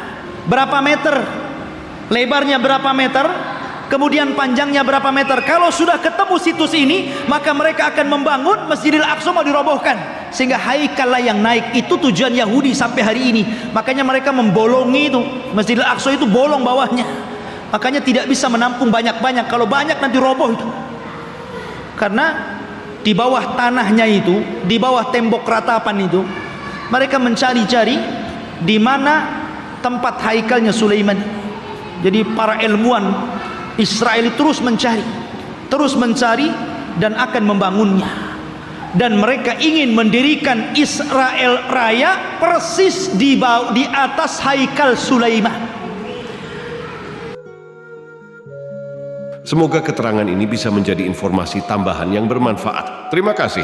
berapa meter, lebarnya berapa meter, kemudian panjangnya berapa meter. Kalau sudah ketemu situs ini, maka mereka akan membangun Masjidil Aqsa mau dirobohkan, sehingga Haikal lah yang naik. Itu tujuan Yahudi sampai hari ini. Makanya mereka membolongi itu Masjidil Aqsa, itu bolong bawahnya. Makanya tidak bisa menampung banyak-banyak. Kalau banyak nanti roboh itu. Karena di bawah tanahnya itu, di bawah tembok ratapan itu, mereka mencari-cari di mana tempat haikalnya Sulaiman. Jadi para ilmuwan Israel terus mencari dan akan membangunnya. Dan mereka ingin mendirikan Israel Raya persis di atas Haikal Sulaiman. Semoga keterangan ini bisa menjadi informasi tambahan yang bermanfaat. Terima kasih.